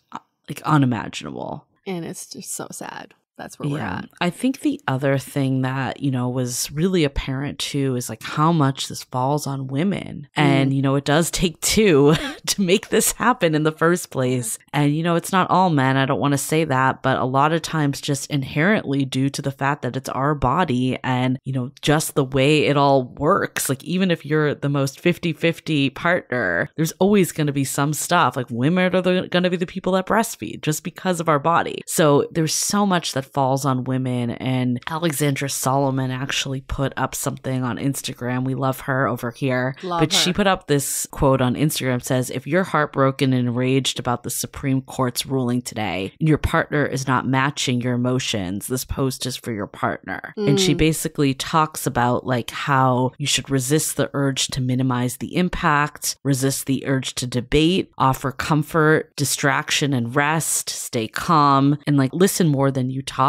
like unimaginable. And it's just so sad. That's where we're at. I think the other thing that, was really apparent too is like how much this falls on women. And, it does take two to make this happen in the first place. And, it's not all men. I don't want to say that, but a lot of times just inherently due to the fact that it's our body and, just the way it all works. Like even if you're the most 50-50 partner, there's always going to be some stuff. Like women are going to be the people that breastfeed just because of our body. So there's so much that falls on women. And Alexandra Solomon actually put up something on Instagram. We love her over here. She put up this quote on Instagram, says, if you're heartbroken and enraged about the Supreme Court's ruling today and your partner is not matching your emotions, this post is for your partner. And she basically talks about like how you should resist the urge to minimize the impact, resist the urge to debate, offer comfort, distraction and rest, stay calm, and like listen more than you talk.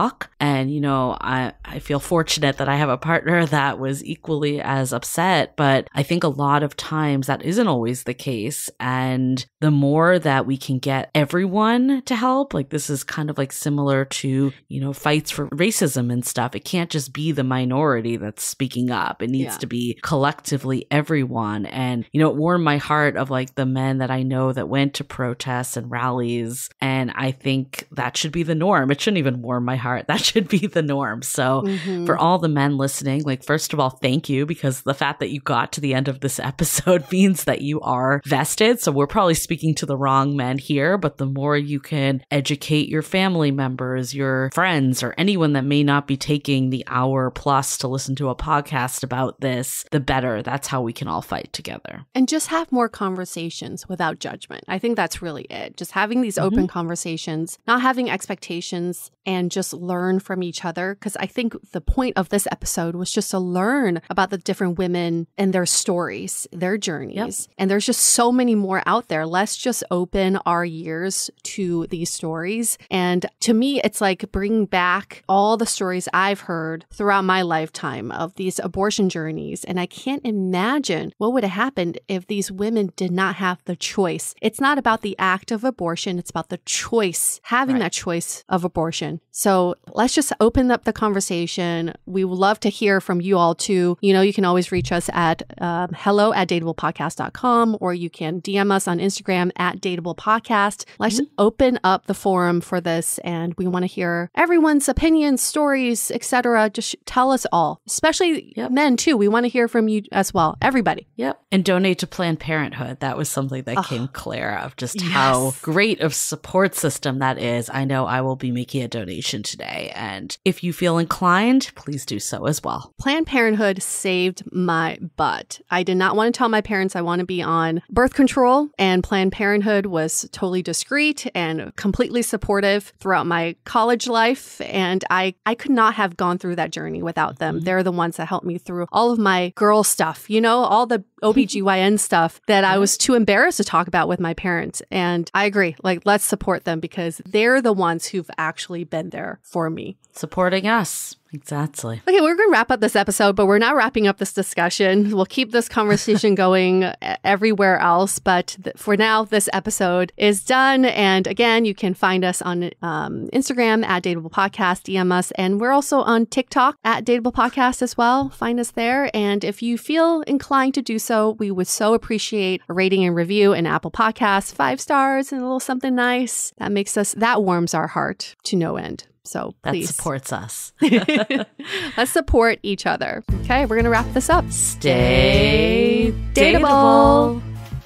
And, I feel fortunate that I have a partner that was equally as upset, but I think a lot of times that isn't always the case. And the more that we can get everyone to help, like this is kind of like similar to, fights for racism and stuff. It can't just be the minority that's speaking up. It needs to be collectively everyone. And, it warmed my heart of like the men that I know that went to protests and rallies. And I think that should be the norm. It shouldn't even warm my heart. That should be the norm. So for all the men listening, like, first of all, thank you, because the fact that you got to the end of this episode means that you are vested. So we're probably speaking to the wrong men here, but the more you can educate your family members, your friends, or anyone that may not be taking the hour plus to listen to a podcast about this, the better. That's how we can all fight together. And just have more conversations without judgment. I think that's really it. Just having these open conversations, not having expectations, and just learn from each other. Because I think the point of this episode was just to learn about the different women and their stories, their journeys. And there's just so many more out there. Let's just open our ears to these stories. And to me, it's like bringing back all the stories I've heard throughout my lifetime of these abortion journeys. And I can't imagine what would have happened if these women did not have the choice. It's not about the act of abortion. It's about the choice, having that choice of abortion. So let's just open up the conversation. We would love to hear from you all too. You can always reach us at hello@dateablepodcast.com, or you can DM us on Instagram at dateablepodcast. Let's open up the forum for this, and we want to hear everyone's opinions, stories, etc. Just tell us all, especially men too. We want to hear from you as well. Everybody. And donate to Planned Parenthood. That was something that came clear of just how great of support system that is. I know I will be making a donation today. And if you feel inclined, please do so as well. Planned Parenthood saved my butt. I did not want to tell my parents I want to be on birth control, and Planned Parenthood was totally discreet and completely supportive throughout my college life. And I could not have gone through that journey without them. They're the ones that helped me through all of my girl stuff, all the OBGYN stuff that I was too embarrassed to talk about with my parents. And I agree. Like, let's support them because they're the ones who've actually been there for me. Supporting us. Exactly. Okay, we're going to wrap up this episode, but we're not wrapping up this discussion. We'll keep this conversation going everywhere else. But for now, this episode is done. And again, you can find us on Instagram at Dateable Podcast, DM us. And we're also on TikTok at Dateable Podcast as well. Find us there. And if you feel inclined to do so, we would so appreciate a rating and review in Apple Podcasts, 5 stars and a little something nice. That warms our heart to no end. So please. That supports us. Let's support each other. Okay, we're going to wrap this up. Stay dateable.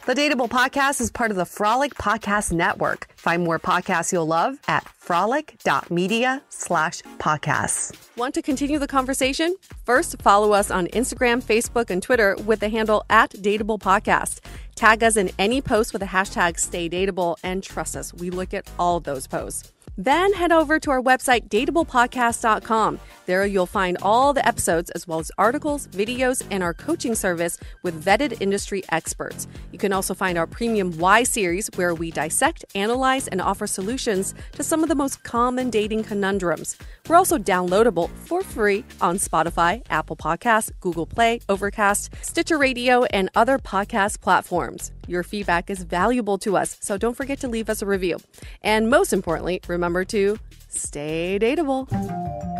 The Dateable Podcast is part of the Frolic Podcast Network. Find more podcasts you'll love at frolic.media/podcasts. Want to continue the conversation? First, follow us on Instagram, Facebook, and Twitter with the handle @Dateable Podcast. Tag us in any post with the hashtag StayDateable, and trust us, we look at all of those posts. Then head over to our website, dateablepodcast.com. There you'll find all the episodes as well as articles, videos, and our coaching service with vetted industry experts. You can also find our premium Why series where we dissect, analyze, and offer solutions to some of the most common dating conundrums. We're also downloadable for free on Spotify, Apple Podcasts, Google Play, Overcast, Stitcher Radio, and other podcast platforms. Your feedback is valuable to us, so don't forget to leave us a review. And most importantly, remember to stay dateable.